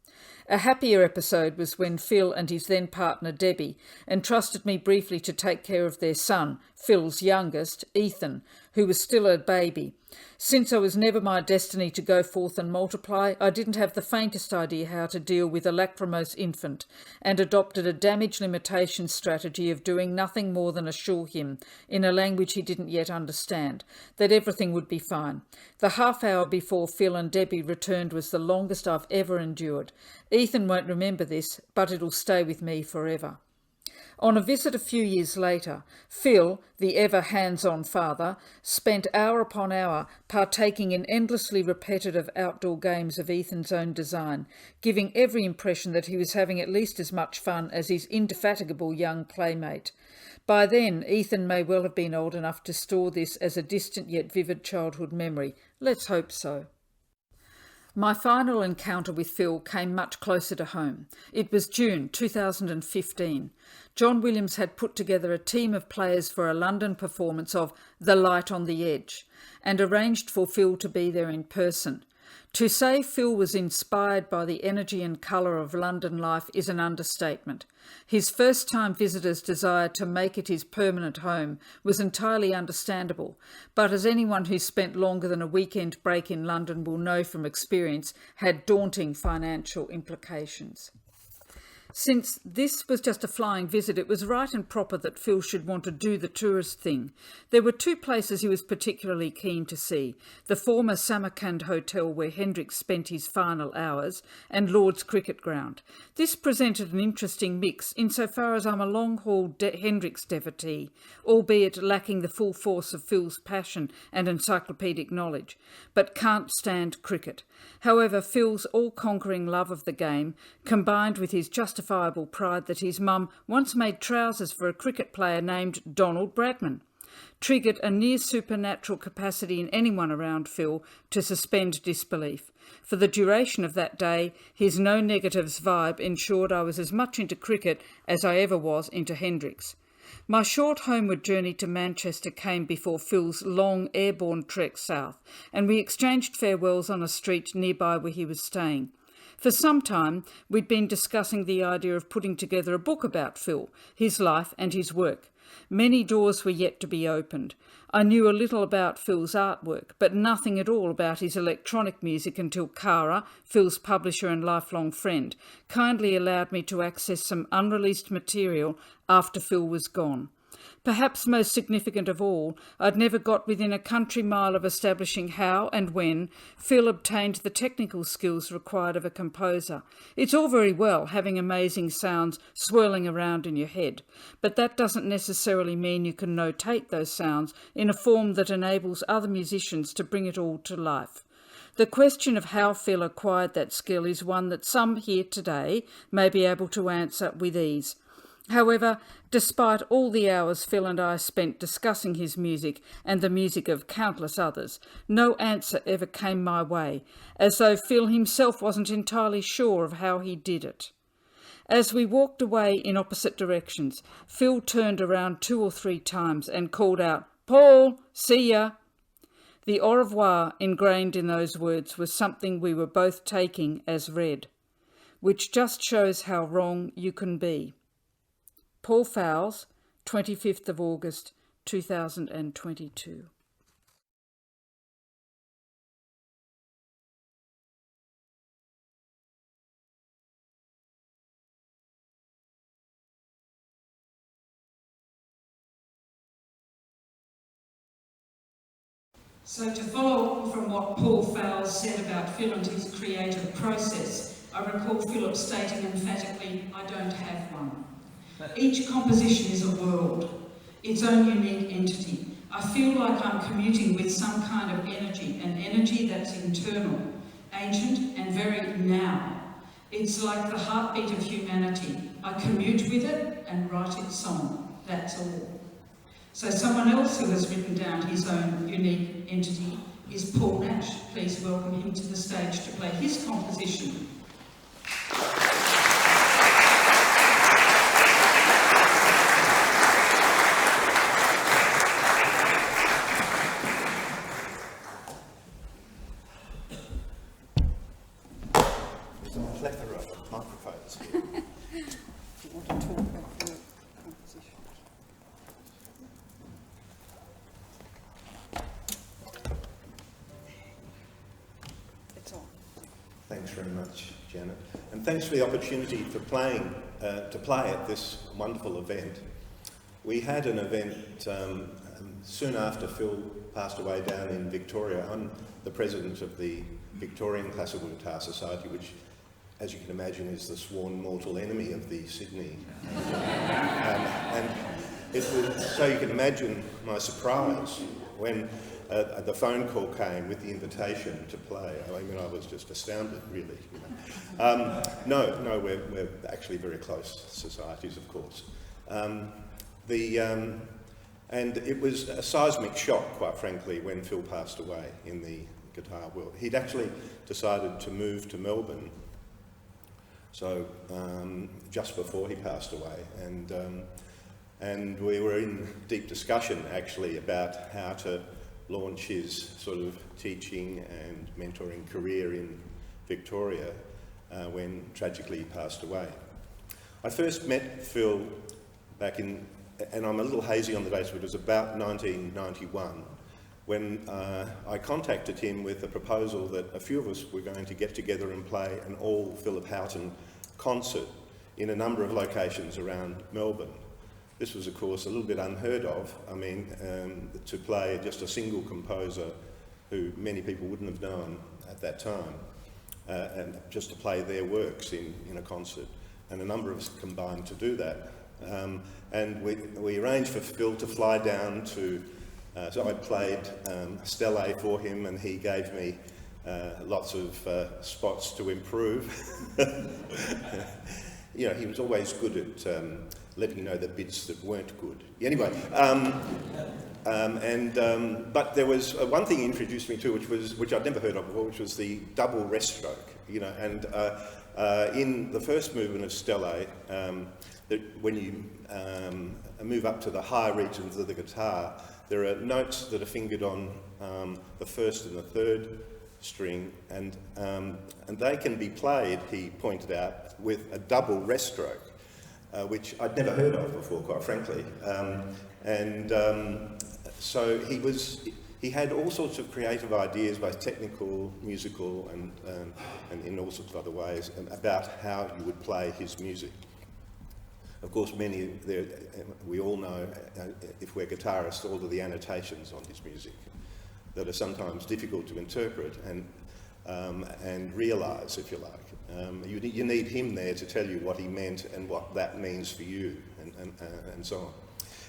A happier episode was when Phil and his then partner Debbie entrusted me briefly to take care of their son, Phil's youngest, Ethan, who was still a baby. Since it was never my destiny to go forth and multiply, I didn't have the faintest idea how to deal with a lachrymose infant, and adopted a damage limitation strategy of doing nothing more than assure him, in a language he didn't yet understand, that everything would be fine. The half hour before Phil and Debbie returned was the longest I've ever endured. Ethan won't remember this, but it'll stay with me forever. On a visit a few years later, Phil, the ever hands-on father, spent hour upon hour partaking in endlessly repetitive outdoor games of Ethan's own design, giving every impression that he was having at least as much fun as his indefatigable young playmate. By then, Ethan may well have been old enough to store this as a distant yet vivid childhood memory. Let's hope so. My final encounter with Phil came much closer to home. It was June 2015. John Williams had put together a team of players for a London performance of The Light on the Edge and arranged for Phil to be there in person. To say Phil was inspired by the energy and colour of London life is an understatement. His first-time visitors' desire to make it his permanent home was entirely understandable, but as anyone who spent longer than a weekend break in London will know from experience, had daunting financial implications. Since this was just a flying visit, it was right and proper that Phil should want to do the tourist thing. There were two places he was particularly keen to see: the former Samarkand Hotel where Hendrix spent his final hours, and Lord's Cricket Ground. This presented an interesting mix insofar as I'm a long-haul Hendrix devotee, albeit lacking the full force of Phil's passion and encyclopedic knowledge, but can't stand cricket. However, Phil's all-conquering love of the game, combined with his justifiable pride that his mum once made trousers for a cricket player named Donald Bradman, triggered a near supernatural capacity in anyone around Phil to suspend disbelief. For the duration of that day, his no negatives vibe ensured I was as much into cricket as I ever was into Hendrix. My short homeward journey to Manchester came before Phil's long airborne trek south, and we exchanged farewells on a street nearby where he was staying. For some time, we'd been discussing the idea of putting together a book about Phil, his life and his work. Many doors were yet to be opened. I knew a little about Phil's artwork, but nothing at all about his electronic music until Kara, Phil's publisher and lifelong friend, kindly allowed me to access some unreleased material after Phil was gone. Perhaps most significant of all, I'd never got within a country mile of establishing how and when Phil obtained the technical skills required of a composer. It's all very well having amazing sounds swirling around in your head, but that doesn't necessarily mean you can notate those sounds in a form that enables other musicians to bring it all to life. The question of how Phil acquired that skill is one that some here today may be able to answer with ease. However, despite all the hours Phil and I spent discussing his music and the music of countless others, no answer ever came my way, as though Phil himself wasn't entirely sure of how he did it. As we walked away in opposite directions, Phil turned around 2 or 3 times and called out, "Paul, see ya!" The au revoir ingrained in those words was something we were both taking as read, which just shows how wrong you can be. Paul Fowles, 25th of August, 2022. So to follow from what Paul Fowles said about Phil and his creative process, I recall Philip stating emphatically, "I don't have one." Each composition is a world, its own unique entity. I feel like I'm commuting with some kind of energy, an energy that's internal, ancient and very now. It's like the heartbeat of humanity. I commute with it and write its song, that's all. So someone else who has written down his own unique entity is Paul Nash. Please welcome him to the stage to play his composition. Thanks very much, Janet. And thanks for the opportunity for to play at this wonderful event. We had an event soon after Phil passed away down in Victoria. I'm the president of the Victorian Classical Guitar Society, which, as you can imagine, is the sworn mortal enemy of the Sydney. And it was, so you can imagine my surprise when the phone call came with the invitation to play. I mean, I was just astounded, really. No, we're actually very close societies, of course. And it was a seismic shock, quite frankly, when Phil passed away in the guitar world. He'd actually decided to move to Melbourne, so just before he passed away, and we were in deep discussion actually about how to launch his sort of teaching and mentoring career in Victoria when tragically he passed away. I first met Phil back in, and I'm a little hazy on the dates, but it was about 1991, when I contacted him with the proposal that a few of us were going to get together and play an all Philip Houghton concert in a number of locations around Melbourne. This was, of course, a little bit unheard of. I mean, to play just a single composer who many people wouldn't have known at that time, and just to play their works in a concert. And a number of us combined to do that. And we arranged for Phil to fly down to, so I played Stélé for him, and he gave me lots of spots to improve. You know, he was always good at letting you know the bits that weren't good. Anyway, but there was one thing he introduced me to, which I'd never heard of before, which was the double rest stroke. You know, and in the first movement of Stélé, that when you move up to the higher regions of the guitar, there are notes that are fingered on the first and the third string, and they can be played, he pointed out, with a double rest stroke, which I'd never heard of before, quite frankly. So he had all sorts of creative ideas, both technical, musical, and in all sorts of other ways, about how you would play his music. Of course, we all know, if we're guitarists, all of the annotations on his music that are sometimes difficult to interpret and realise, if you like. You need him there to tell you what he meant and what that means for you, and so on.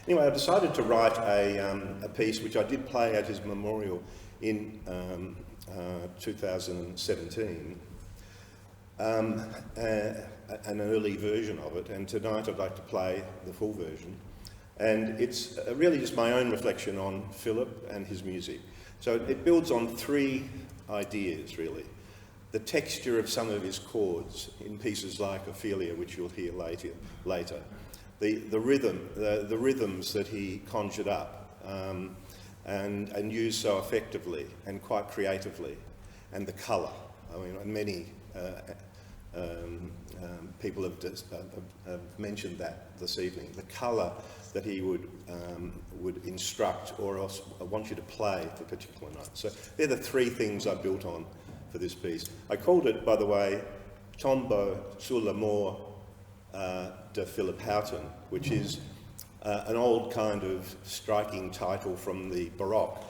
Anyway, I decided to write a piece which I did play at his memorial in 2017, an early version of it, and tonight I'd like to play the full version. And it's really just my own reflection on Philip and his music. So it builds on three ideas, really. The texture of some of his chords in pieces like Ophelia, which you'll hear later. The rhythms that he conjured up and used so effectively and quite creatively, and the colour. I mean, many people have mentioned that this evening. The colour that he would instruct or else want you to play for particular nights. So they're the three things I built on for this piece. I called it, by the way, Tombeau sur la mort de Philip Houghton, which is an old kind of striking title from the Baroque.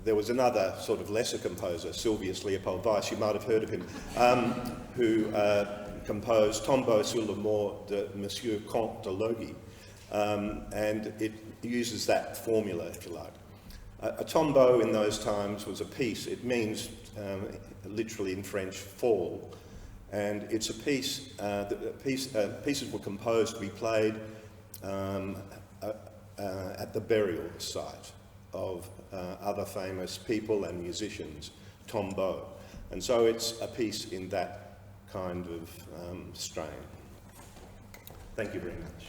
There was another sort of lesser composer, Sylvius Leopold Weiss, you might have heard of him, who composed Tombeau sur la mort de Monsieur Comte de Logis, and it uses that formula, if you like. A tombeau in those times was a piece. It means, literally in French, fall. And it's a piece, pieces were composed to be played at the burial site of other famous people and musicians, tombeau. And so it's a piece in that kind of strain. Thank you very much.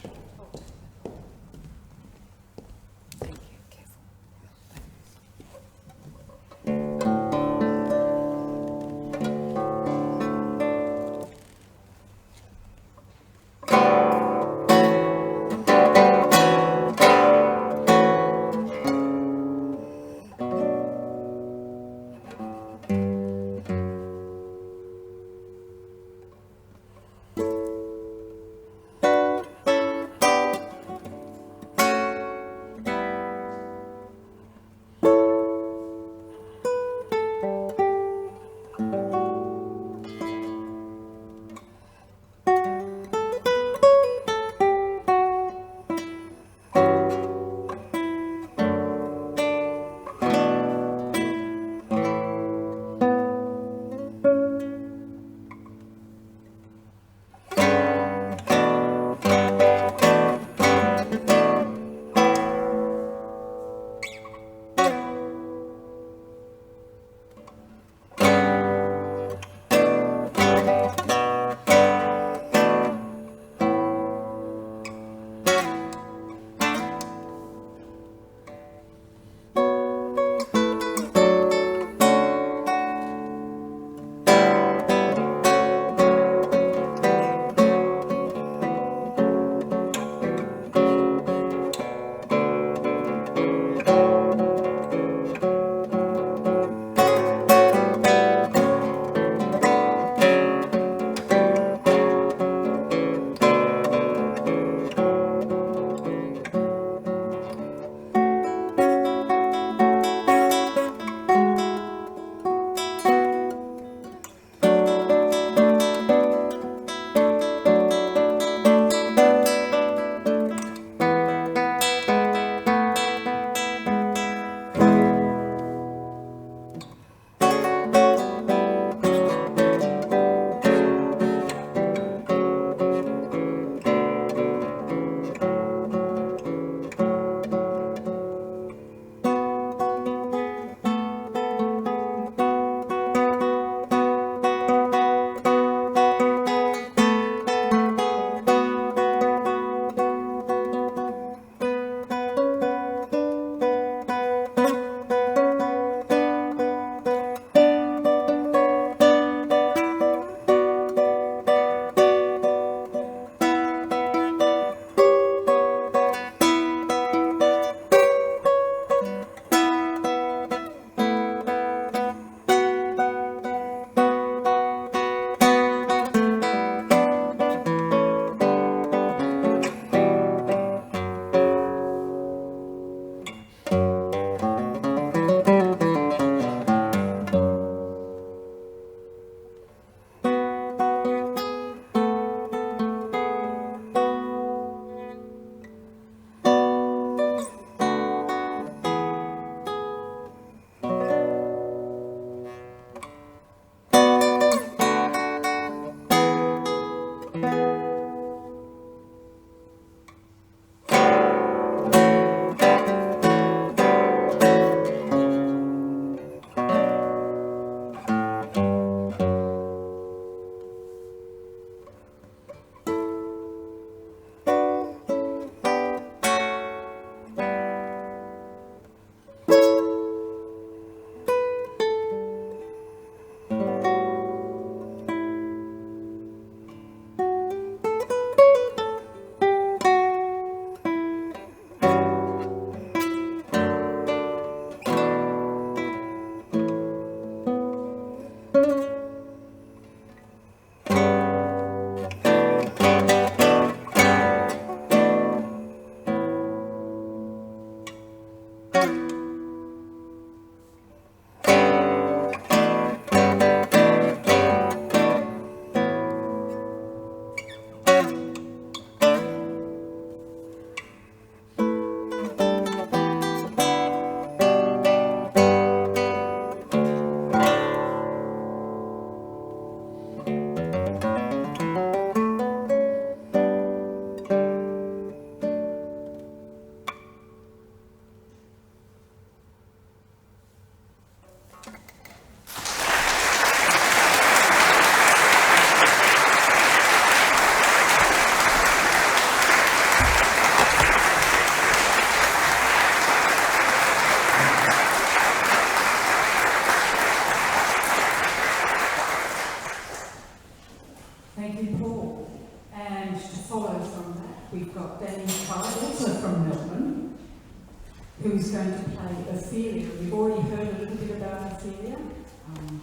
Ophelia. We've already heard a little bit about Ophelia,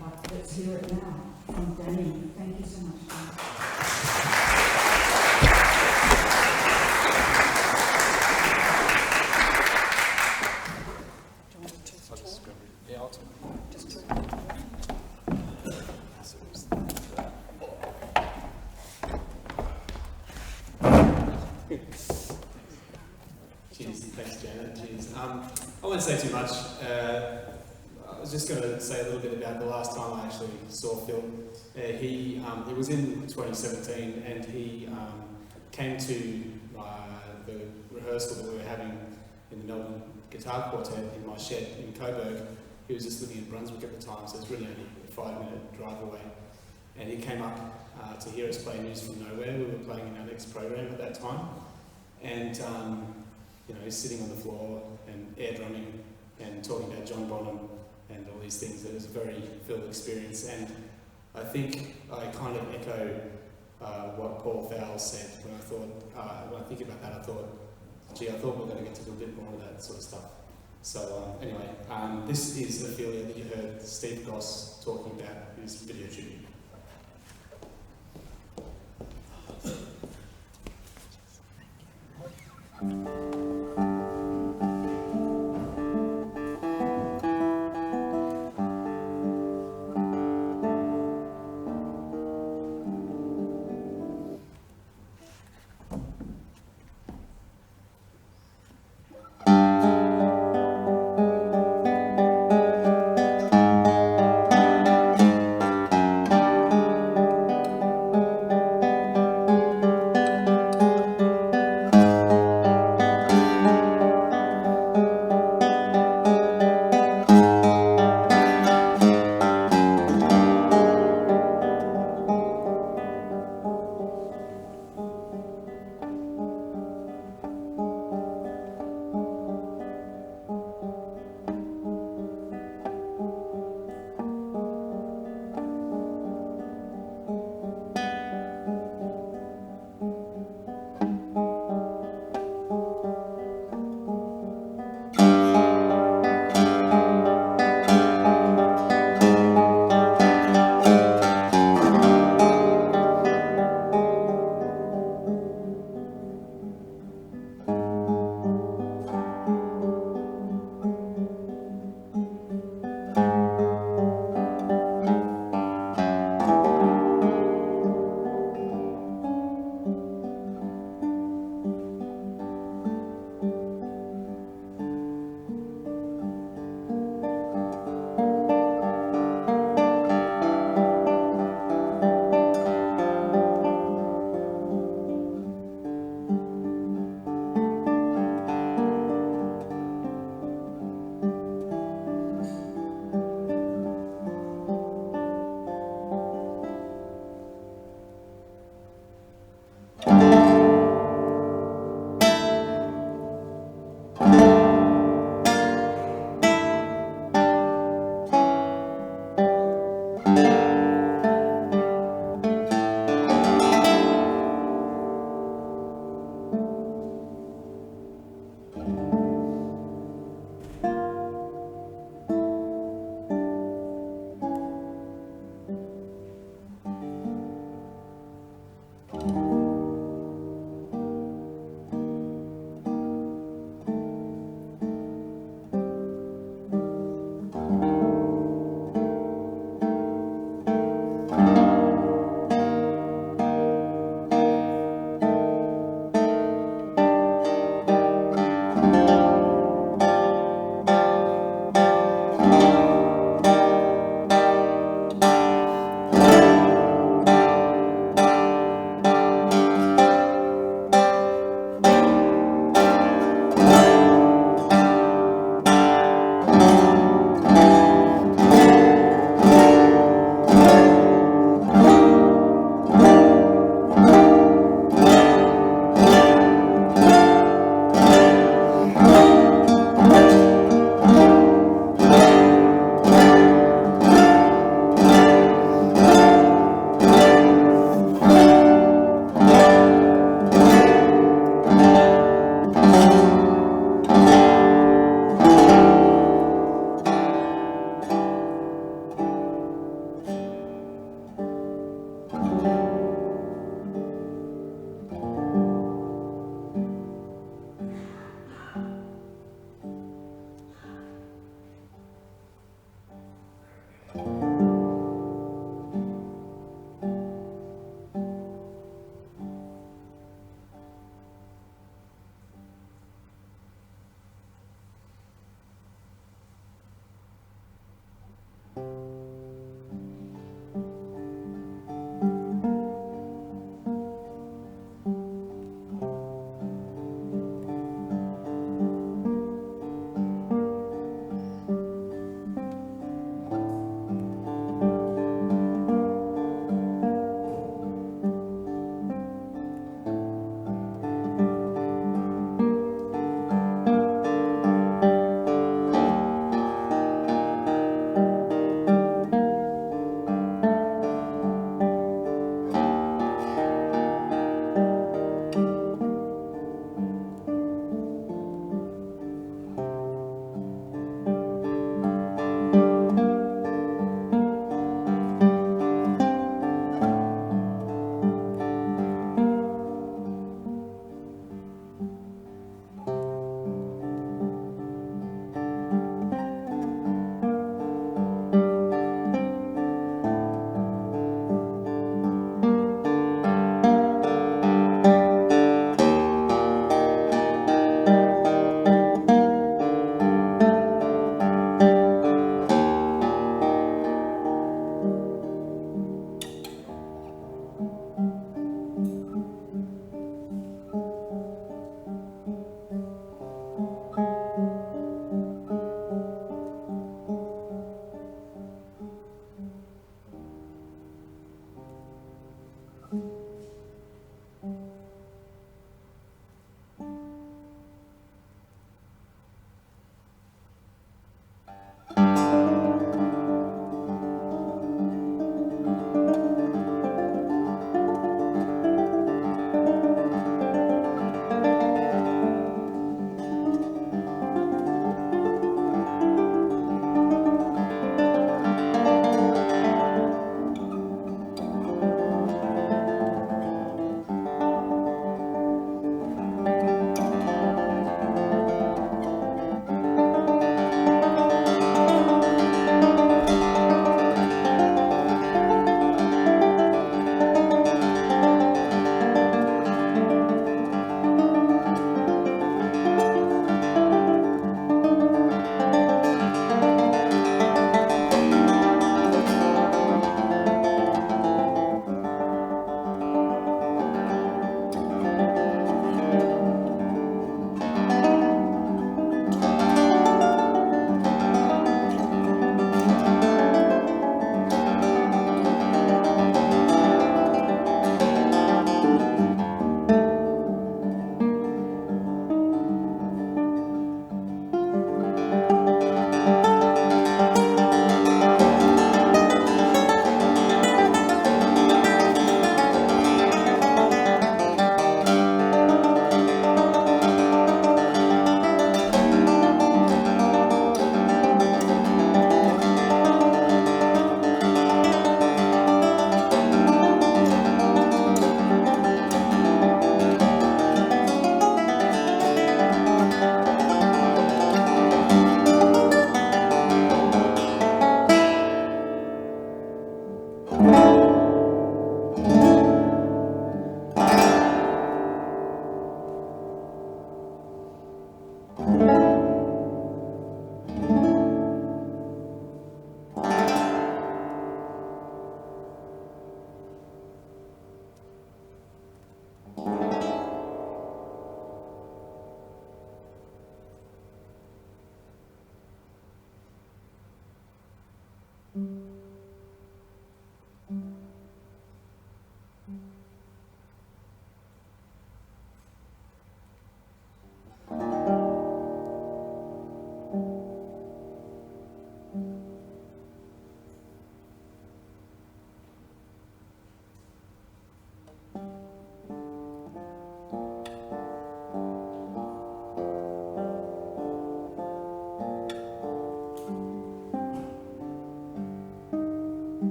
but let's hear it now from Danny. Thank you so much, Danny. Cheers, thanks Janet. Cheers. I won't say too much. I was just going to say a little bit about the last time I actually saw Phil. It was in 2017, and he came to the rehearsal that we were having in the Melbourne Guitar Quartet in my shed in Coburg. He was just living in Brunswick at the time, so it was really only a 5-minute drive away. And he came up to hear us play News from Nowhere. We were playing in our next program at that time. And you know, he's sitting on the floor and air drumming and talking about John Bonham and all these things. It was a very Phil experience, and I think I kind of echo what Paul Fowles said when I think about that. I thought, gee, I thought we were going to get to do a bit more of that sort of stuff. So anyway, this is Ophelia that you heard Steve Goss talking about in his video tribute.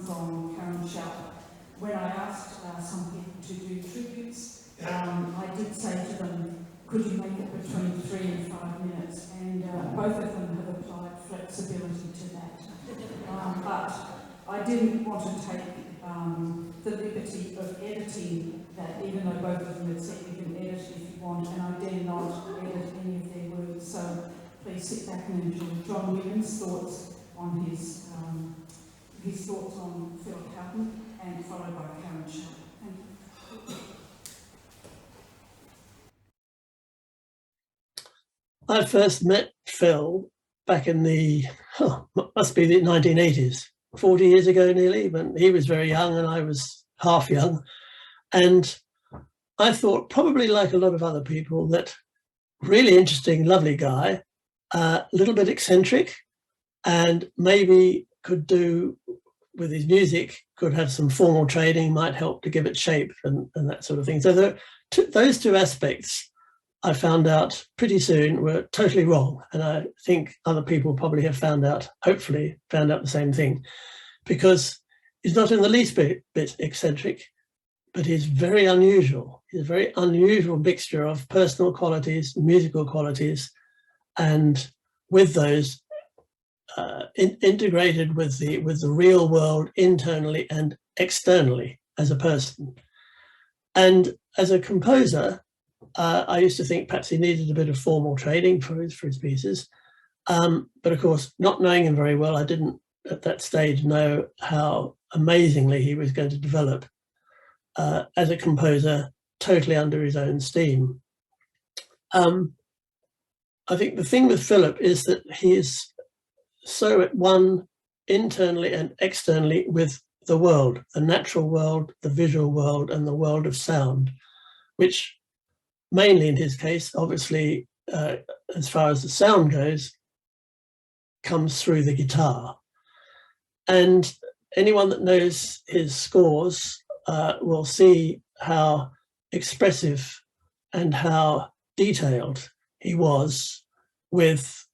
from Karin Schaupp. When I asked some people to do tributes, I did say to them, could you make it between 3 and 5 minutes? And both of them have applied flexibility to that. But I didn't want to take the liberty of editing that, even though both of them had said you can edit if you want, and I dare not edit any of their words. So please sit back and enjoy John Williams' thoughts on his thoughts on Philip Houghton, and followed by Karin Schaupp. Thank you. I first met Phil back in the, must be the 1980s, 40 years ago nearly, when he was very young and I was half young. And I thought, probably like a lot of other people, that really interesting, lovely guy, a little bit eccentric, and maybe could do with his music, could have some formal training, might help to give it shape and that sort of thing. So those two aspects I found out pretty soon were totally wrong. And I think other people probably have hopefully found out the same thing, because he's not in the least bit eccentric, but he's very unusual. He's a very unusual mixture of personal qualities, musical qualities, and with those integrated with the real world internally and externally as a person. And as a composer, I used to think perhaps he needed a bit of formal training for his pieces. But of course, not knowing him very well, I didn't at that stage know how amazingly he was going to develop as a composer, totally under his own steam. I think the thing with Philip is that he is so at one internally and externally with the world, the natural world, the visual world, and the world of sound, which mainly in his case, obviously, as far as the sound goes, comes through the guitar. And anyone that knows his scores will see how expressive and how detailed he was with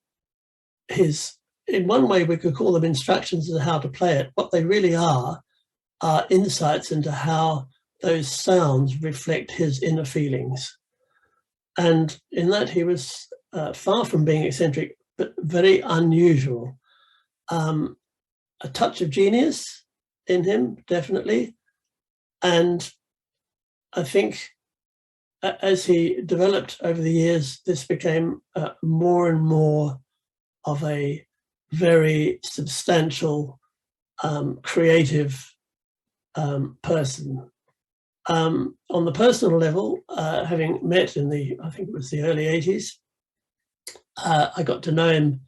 his, in one way we could call them instructions as to how to play it. What they really are insights into how those sounds reflect his inner feelings. And in that he was far from being eccentric, but very unusual. A touch of genius in him, definitely. And I think as he developed over the years, this became more and more of a very substantial, creative person. On the personal level, having met in I think it was the early 80s, I got to know him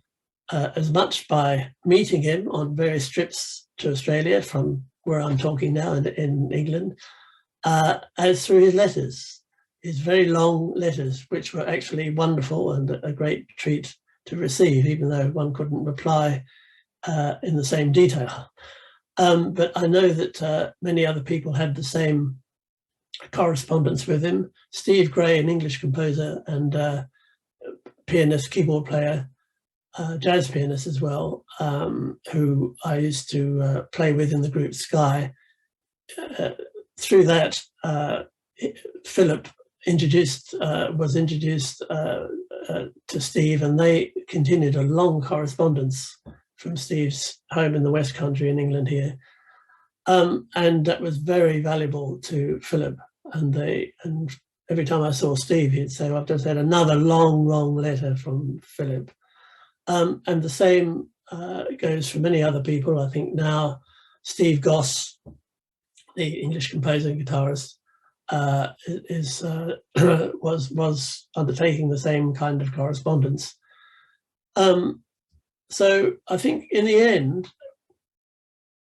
as much by meeting him on various trips to Australia from where I'm talking now in England, as through his letters, his very long letters, which were actually wonderful and a great treat to receive, even though one couldn't reply in the same detail. But I know that many other people had the same correspondence with him. Steve Gray, an English composer and pianist, keyboard player, jazz pianist as well, who I used to play with in the group Sky. Through that, Philip was introduced to Steve, and they continued a long correspondence from Steve's home in the West Country in England here. And that was very valuable to Philip. And every time I saw Steve, he'd say, I've just had another long letter from Philip. And the same goes for many other people. I think now Steve Goss, the English composer and guitarist, was undertaking the same kind of correspondence. So I think in the end,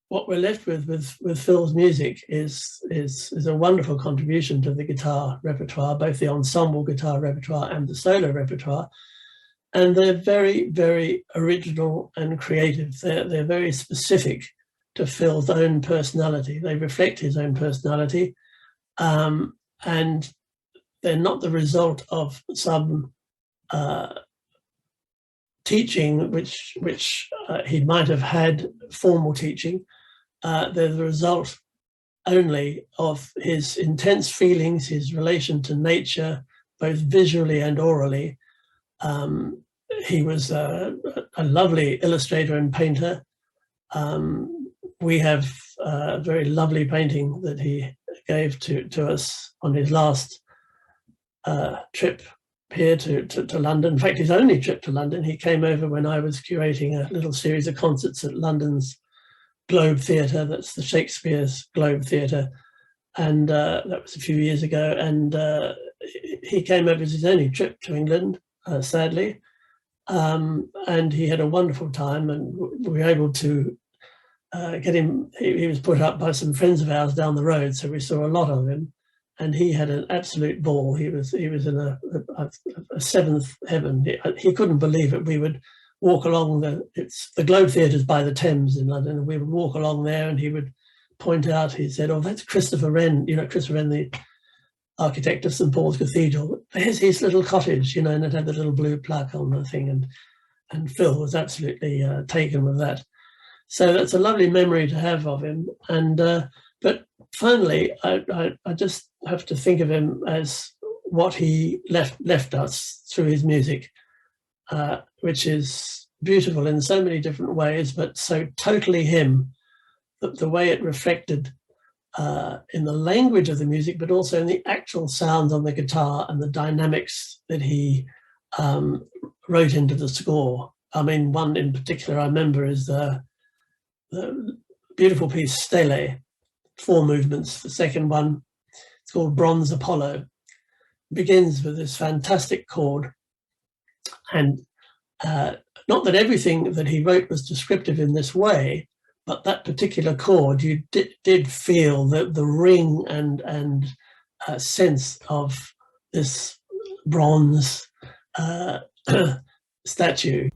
what we're left with Phil's music is a wonderful contribution to the guitar repertoire, both the ensemble guitar repertoire and the solo repertoire. And they're very, very original and creative. They're very specific to Phil's own personality. They reflect his own personality. And they're not the result of some teaching which he might have had, formal teaching. They're the result only of his intense feelings, his relation to nature, both visually and orally. He was a lovely illustrator and painter. We have a very lovely painting that he gave to us on his last trip here to London. In fact, his only trip to London. He came over when I was curating a little series of concerts at London's Globe Theatre. That's the Shakespeare's Globe Theatre. And that was a few years ago. And he came over as his only trip to England, sadly. And he had a wonderful time, and we were able to get him. He was put up by some friends of ours down the road, so we saw a lot of him. and he had an absolute ball. He was in a seventh heaven. He couldn't believe it. We would walk along the Globe Theatre's by the Thames in London, and we would walk along there, and he would point out. He said, "Oh, that's Christopher Wren. You know, Christopher Wren, the architect of St Paul's Cathedral. There's his little cottage, you know, and it had the little blue plaque on the thing." And Phil was absolutely taken with that. So that's a lovely memory to have of him. And but finally, I just have to think of him as what he left us through his music, which is beautiful in so many different ways, but so totally him, that the way it reflected in the language of the music, but also in the actual sounds on the guitar and the dynamics that he wrote into the score. I mean, one in particular I remember is the beautiful piece Stélé, 4 movements. The second one, it's called Bronze Apollo. It begins with this fantastic chord, and not that everything that he wrote was descriptive in this way, but that particular chord, you did feel the ring and sense of this bronze statue.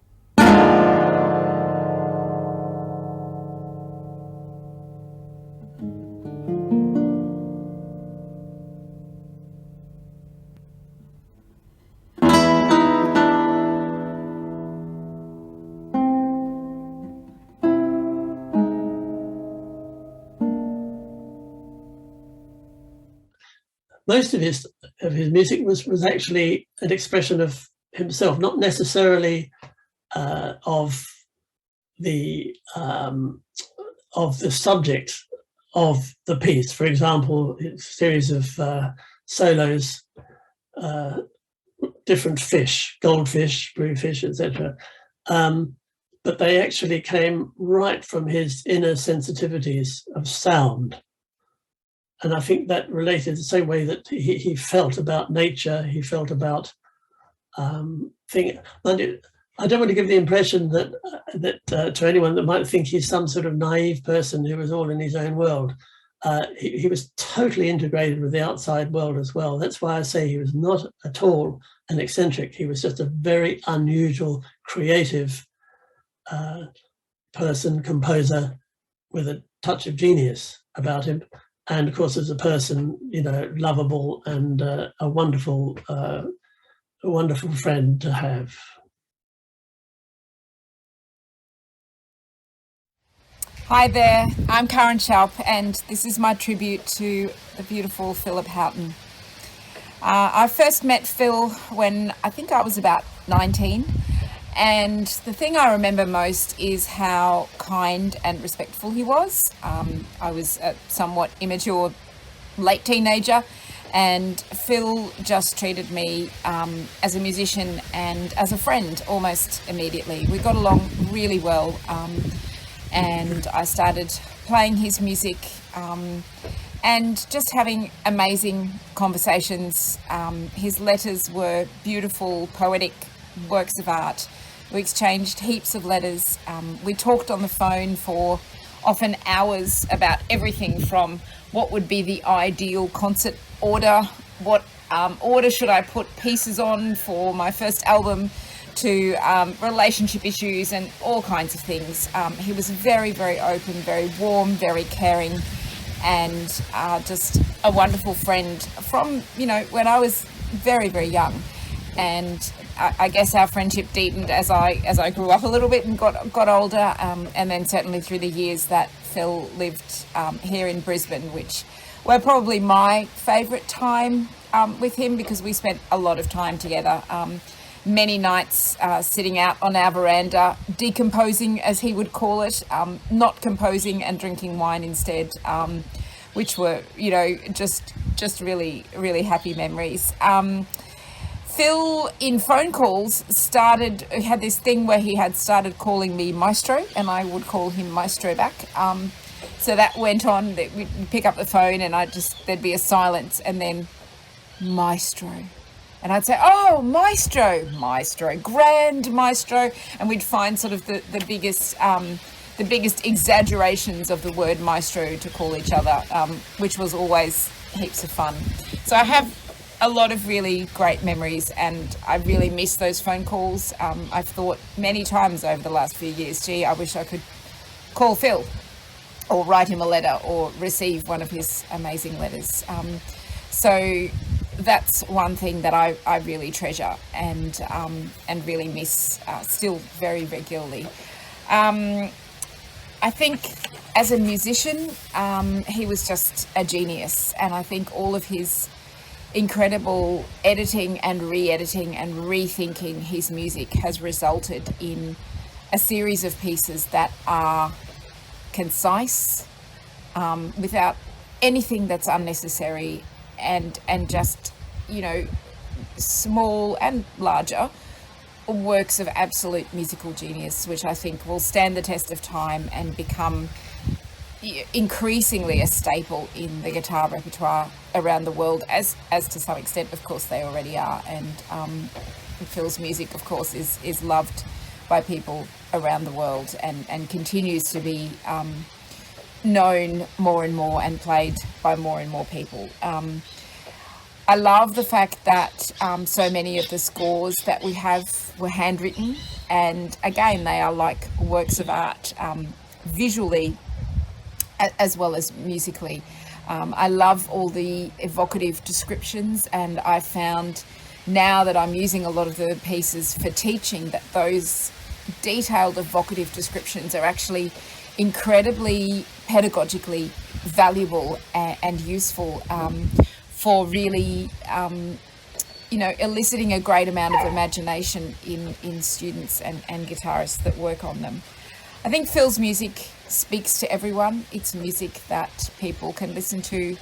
Most of his music was actually an expression of himself, not necessarily of the subject of the piece. For example, a series of solos, different fish, goldfish, bluefish, etc. But they actually came right from his inner sensitivities of sound. And I think that related the same way that he felt about nature, he felt about things. I don't want to give the impression that to anyone that might think he's some sort of naive person who was all in his own world. He was totally integrated with the outside world as well. That's why I say he was not at all an eccentric. He was just a very unusual, creative person, composer with a touch of genius about him. And of course, as a person, you know, lovable and a wonderful friend to have. Hi there, I'm Karin Schaupp, and this is my tribute to the beautiful Philip Houghton. I first met Phil when I think I was about 19, and the thing I remember most is how kind and respectful he was. I was a somewhat immature late teenager, and Phil just treated me as a musician and as a friend almost immediately. We got along really well, and I started playing his music and just having amazing conversations. His letters were beautiful, poetic works of art. We exchanged heaps of letters. We talked on the phone for often hours about everything from what would be the ideal concert order, what order should I put pieces on for my first album, to relationship issues and all kinds of things. He was very, very open, very warm, very caring, and just a wonderful friend from, you know, when I was very, very young. And I guess our friendship deepened as I grew up a little bit and got older, and then certainly through the years that Phil lived here in Brisbane, which were probably my favourite time with him, because we spent a lot of time together. Many nights sitting out on our veranda, decomposing, as he would call it, not composing and drinking wine instead, which were, you know, just really, really happy memories. Phil, in phone calls, had this thing where he had started calling me Maestro, and I would call him Maestro back. So that went on. We'd pick up the phone, and there'd be a silence, and then Maestro. And I'd say, "Oh, Maestro, grand Maestro," and we'd find sort of the biggest exaggerations of the word Maestro to call each other, which was always heaps of fun. So I have a lot of really great memories, and I really miss those phone calls. I've thought many times over the last few years, gee, I wish I could call Phil or write him a letter or receive one of his amazing letters. So that's one thing that I really treasure and really miss still very regularly. I think as a musician, he was just a genius, and I think all of his incredible editing and re-editing and rethinking his music has resulted in a series of pieces that are concise, without anything that's unnecessary, and just, you know, small and larger works of absolute musical genius, which I think will stand the test of time and become increasingly a staple in the guitar repertoire around the world, as to some extent, of course, they already are. And Phil's music, of course, is loved by people around the world and continues to be known more and more and played by more and more people. I love the fact that so many of the scores that we have were handwritten, and again, they are like works of art, visually as well as musically. I love all the evocative descriptions, and I found now that I'm using a lot of the pieces for teaching that those detailed evocative descriptions are actually incredibly pedagogically valuable and useful for really, you know, eliciting a great amount of imagination in students and guitarists that work on them. I think Phil's music speaks to everyone. It's music that people can listen to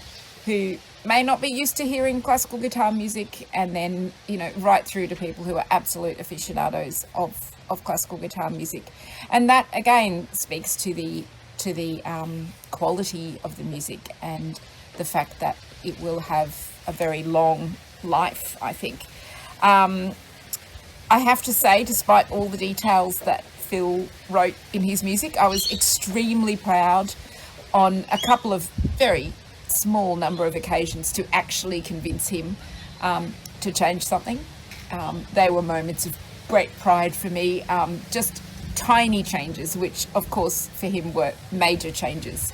who may not be used to hearing classical guitar music, and then, you know, right through to people who are absolute aficionados of classical guitar music. And that again speaks to the quality of the music and the fact that it will have a very long life, I think. I have to say, despite all the details that Phil wrote in his music, I was extremely proud on a couple of very small number of occasions to actually convince him to change something. They were moments of great pride for me, just tiny changes, which of course for him were major changes.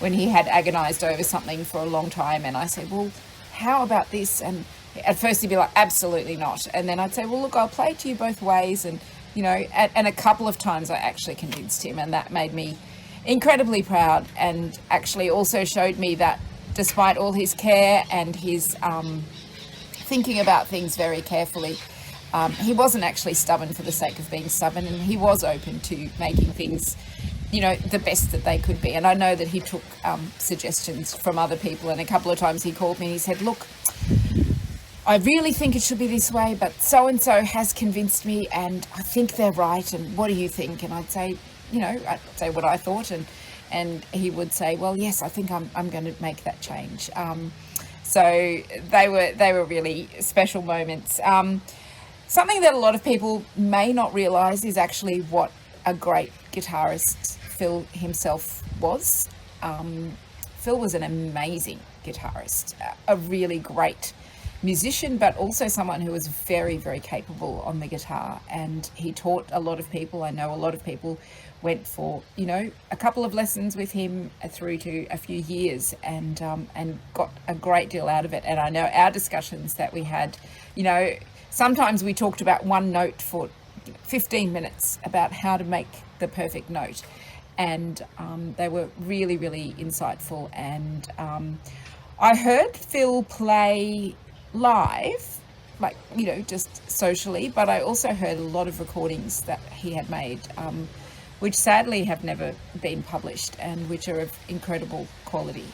When he had agonized over something for a long time and I said, well, how about this? And at first he'd be like, absolutely not. And then I'd say, well, look, I'll play to you both ways. And, you know, and a couple of times I actually convinced him, and that made me incredibly proud, and actually also showed me that despite all his care and his thinking about things very carefully, he wasn't actually stubborn for the sake of being stubborn, and he was open to making things, you know, the best that they could be. And I know that he took suggestions from other people, and a couple of times he called me and he said, look, I really think it should be this way, but so-and-so has convinced me and I think they're right, and what do you think? And I'd say, you know, I'd say what I thought, and he would say, well, yes, I think I'm going to make that change. So they were really special moments. Something that a lot of people may not realise is actually what a great guitarist Phil himself was. Phil was an amazing guitarist, a really great musician, but also someone who was very, very capable on the guitar, and he taught a lot of people. I know a lot of people went for, you know, a couple of lessons with him through to a few years, and got a great deal out of it. And I know our discussions that we had, you know, sometimes we talked about one note for 15 minutes about how to make the perfect note, and they were really, really insightful. And I heard Phil play live, like, you know, just socially, but I also heard a lot of recordings that he had made, which sadly have never been published and which are of incredible quality.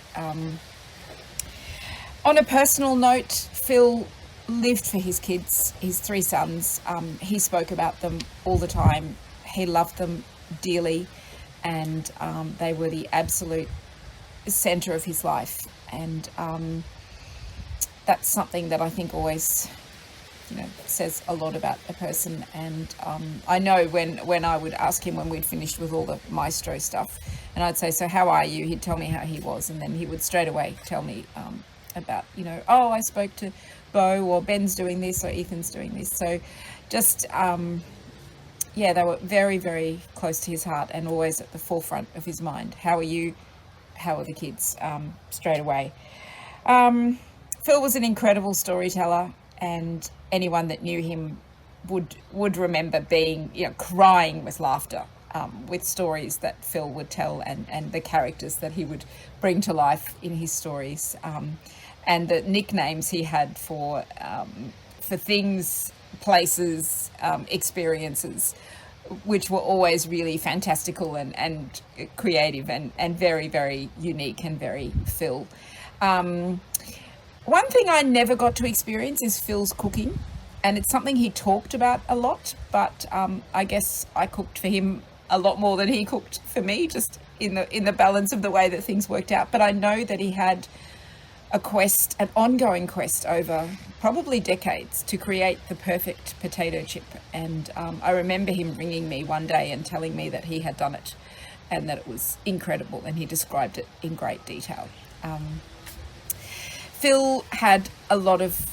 On a personal note, Phil lived for his kids, his 3 sons. He spoke about them all the time. He loved them dearly, and they were the absolute center of his life. And that's something that I think always, you know, says a lot about a person. And I know when I would ask him when we'd finished with all the maestro stuff, and I'd say, so how are you? He'd tell me how he was, and then he would straight away tell me about, you know, oh, I spoke to Bo, or Ben's doing this, or Ethan's doing this. So just, yeah, they were very, very close to his heart and always at the forefront of his mind. How are you? How are the kids? Straight away. Phil was an incredible storyteller, and anyone that knew him would remember being, you know, crying with laughter with stories that Phil would tell, and the characters that he would bring to life in his stories, and the nicknames he had for things, places, experiences, which were always really fantastical and creative and very, very unique and very Phil. One thing I never got to experience is Phil's cooking, and it's something he talked about a lot, but I guess I cooked for him a lot more than he cooked for me, just in the balance of the way that things worked out. But I know that he had a quest, an ongoing quest over probably decades to create the perfect potato chip. And I remember him ringing me one day and telling me that he had done it and that it was incredible, and he described it in great detail. Phil had a lot of,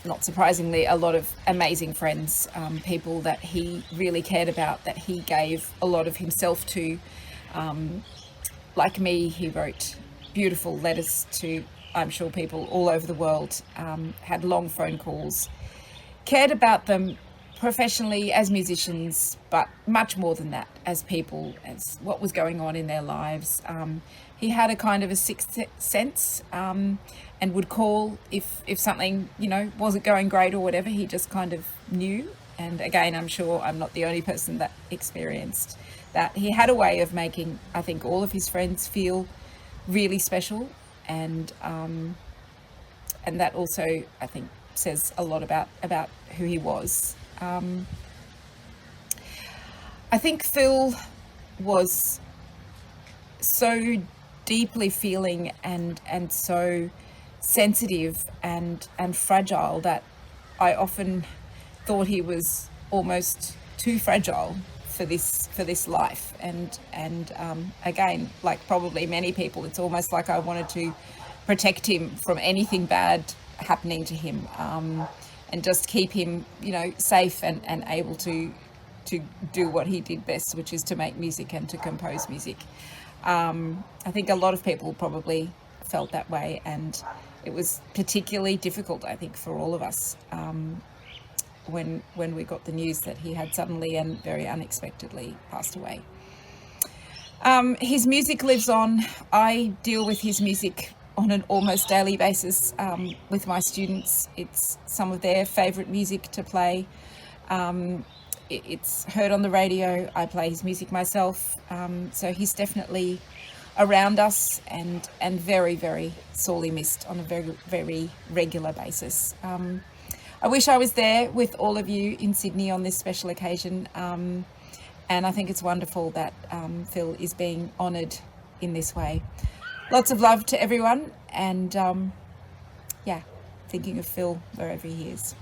not surprisingly, a lot of amazing friends, people that he really cared about, that he gave a lot of himself to. Like me, he wrote beautiful letters to, I'm sure, people all over the world, had long phone calls, cared about them professionally as musicians, but much more than that, as people, as what was going on in their lives. He had a kind of a sixth sense, and would call if something, you know, wasn't going great or whatever. He just kind of knew. And again, I'm sure I'm not the only person that experienced that. He had a way of making, I think, all of his friends feel really special, and that also, I think, says a lot about who he was. I think Phil was so deeply feeling and so sensitive and fragile that I often thought he was almost too fragile for this life. And again, like probably many people, it's almost like I wanted to protect him from anything bad happening to him, and just keep him, you know, safe and able to do what he did best, which is to make music and to compose music. I think a lot of people probably felt that way, and it was particularly difficult, I think, for all of us when we got the news that he had suddenly and very unexpectedly passed away. His music lives on. I deal with his music on an almost daily basis with my students. It's some of their favourite music to play. It's heard on the radio. I play his music myself. So he's definitely around us and very, very sorely missed on a very, very regular basis. I wish I was there with all of you in Sydney on this special occasion. And I think it's wonderful that Phil is being honoured in this way. Lots of love to everyone, and yeah, thinking of Phil wherever he is.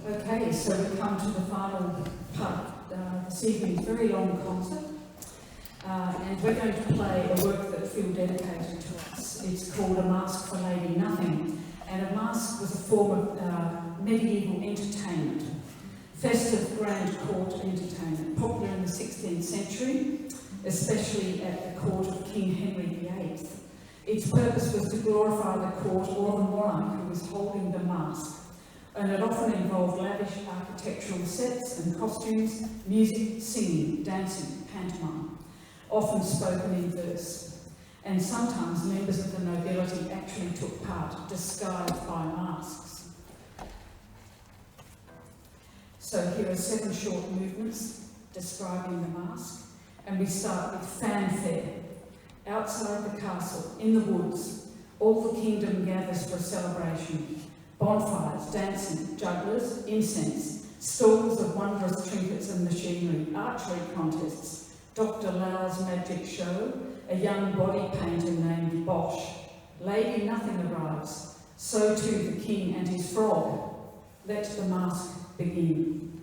Okay, so we come to the final part this evening's very long concert, and we're going to play a work that Phil dedicated to us. It's called A Masque for Lady Nothing, and a masque was a form of medieval entertainment, festive grand court entertainment, popular in the 16th century, especially at the court of King Henry VIII. Its purpose was to glorify the court or the monarch who was holding the masque, and it often involved lavish architectural sets and costumes, music, singing, dancing, pantomime, often spoken in verse. And sometimes members of the nobility actually took part, disguised by masks. So here are 7 short movements describing the masque, and we start with fanfare. Outside the castle, in the woods, all the kingdom gathers for a celebration. Bonfires, dancing, jugglers, incense, stalls of wondrous trinkets and machinery, archery contests, Dr. Lau's magic show, a young body painter named Bosch. Lady Nothing arrives, so too the king and his frog. Let the masque begin.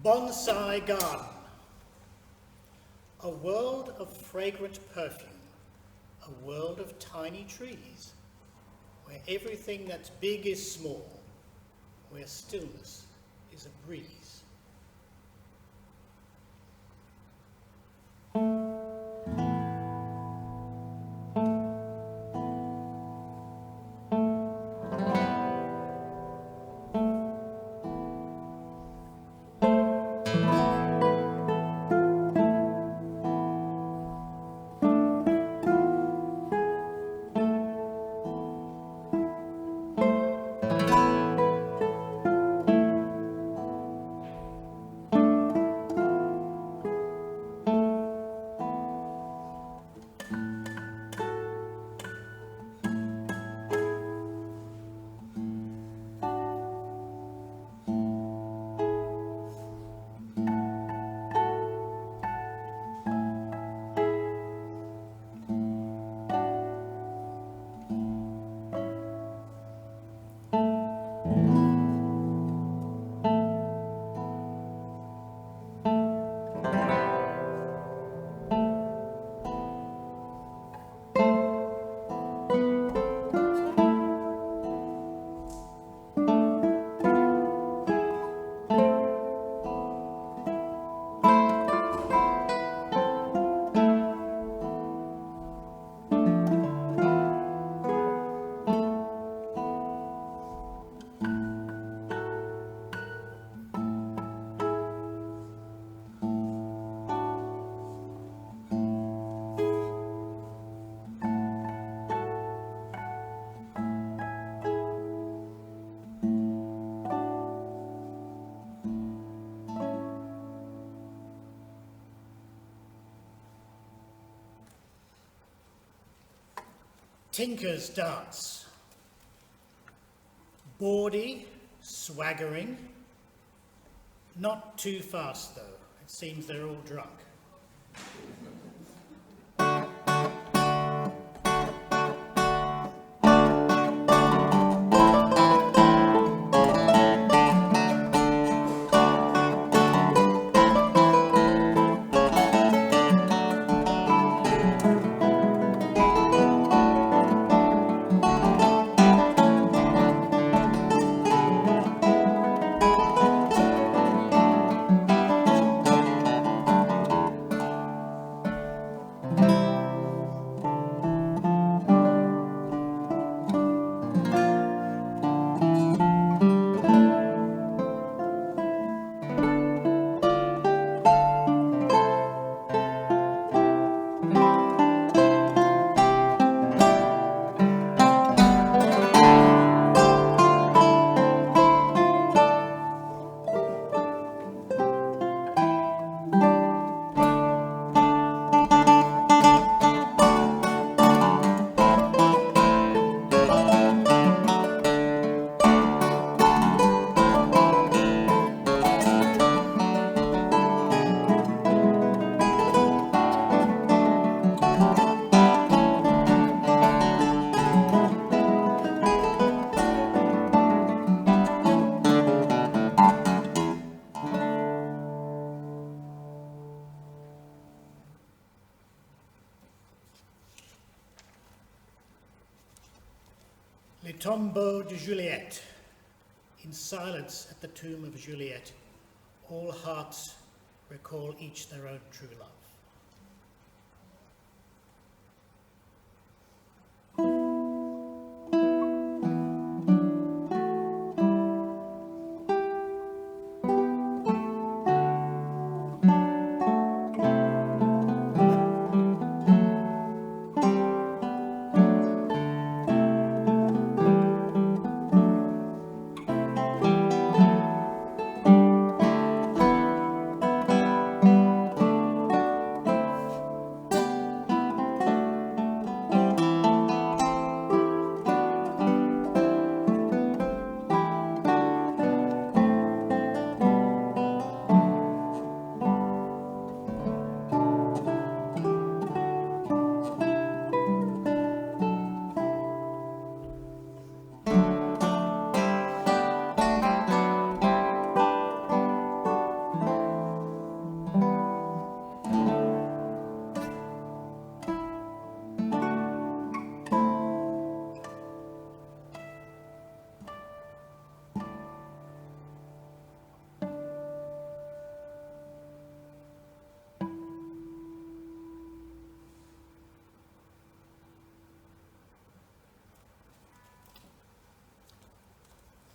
Bonsai garden. A world of fragrant perfume, a world of tiny trees, where everything that's big is small, where stillness is a breeze. Tinker's dance. Bawdy, swaggering. Not too fast though. It seems they're all drunk. Le tombeau de Juliet. In silence at the tomb of Juliet, all hearts recall each their own true love.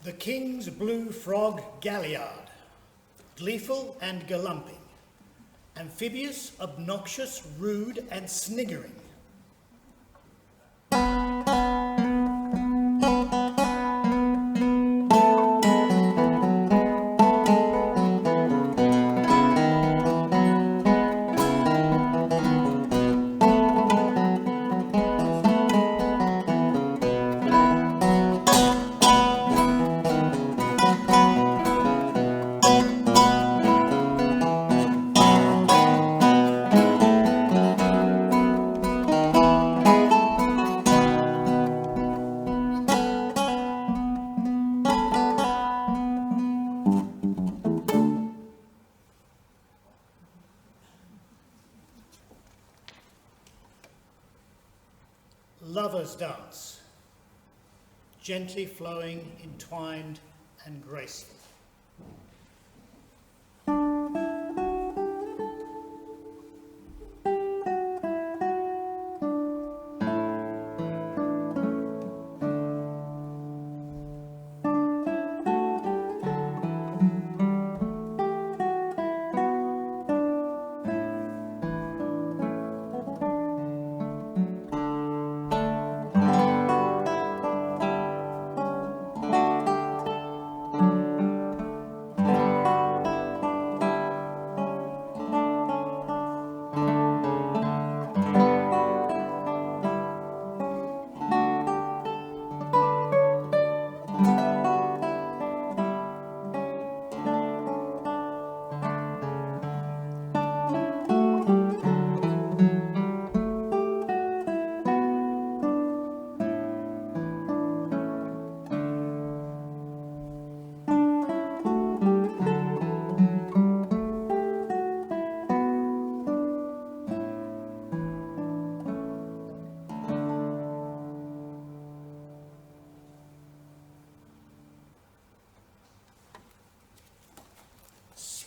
The King's Blue Frog Galliard, gleeful and galumphing, amphibious, obnoxious, rude and sniggering. Lover's dance, gently flowing, entwined and graceful.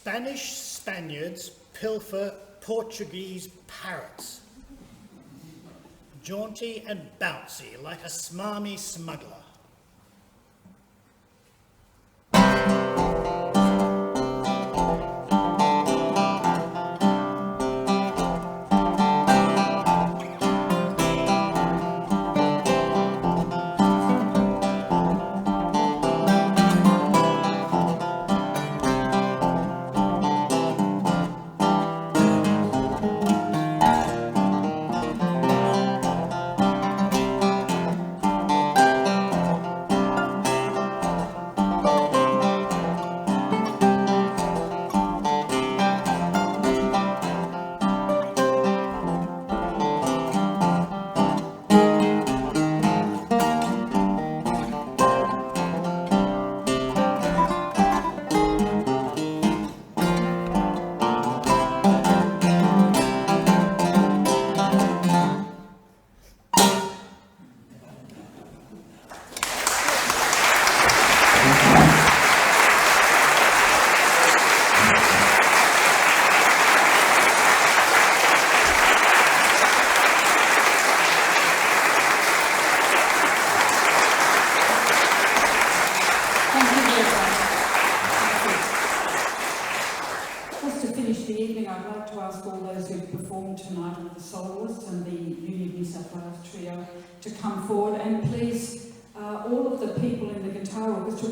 Spanish Spaniards pilfer Portuguese parrots, jaunty and bouncy like a smarmy smuggler.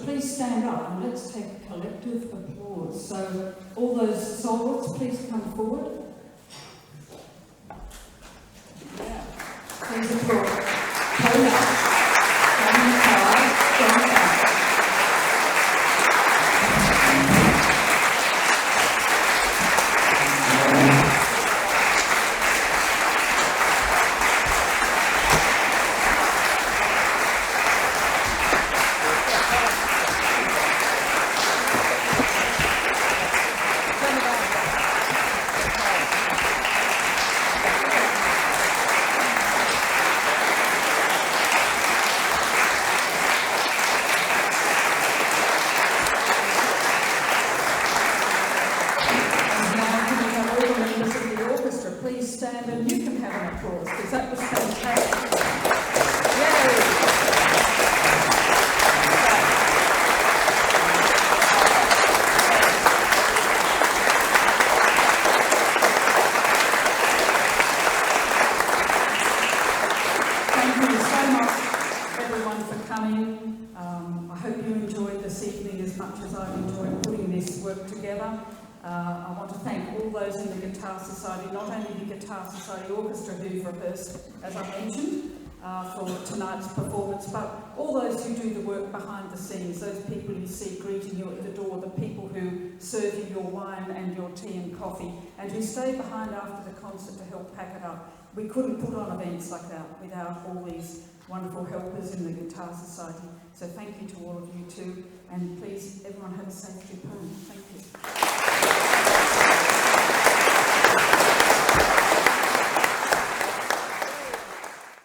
Please stand up and let's take a collective applause. So all those soloists, please come forward. Yeah. Please applaud. work putting this work together. I want to thank all those in the Guitar Society, not only the Guitar Society Orchestra who rehearsed, as I mentioned, for tonight's performance, but all those who do the work behind the scenes, those people you see greeting you at the door, the people who serve you your wine and your tea and coffee, and who stay behind after the concert to help pack it up. We couldn't put on events like that without all these wonderful helpers in the Guitar Society. So thank you to all of you too, and please everyone have a safe trip home. Thank you.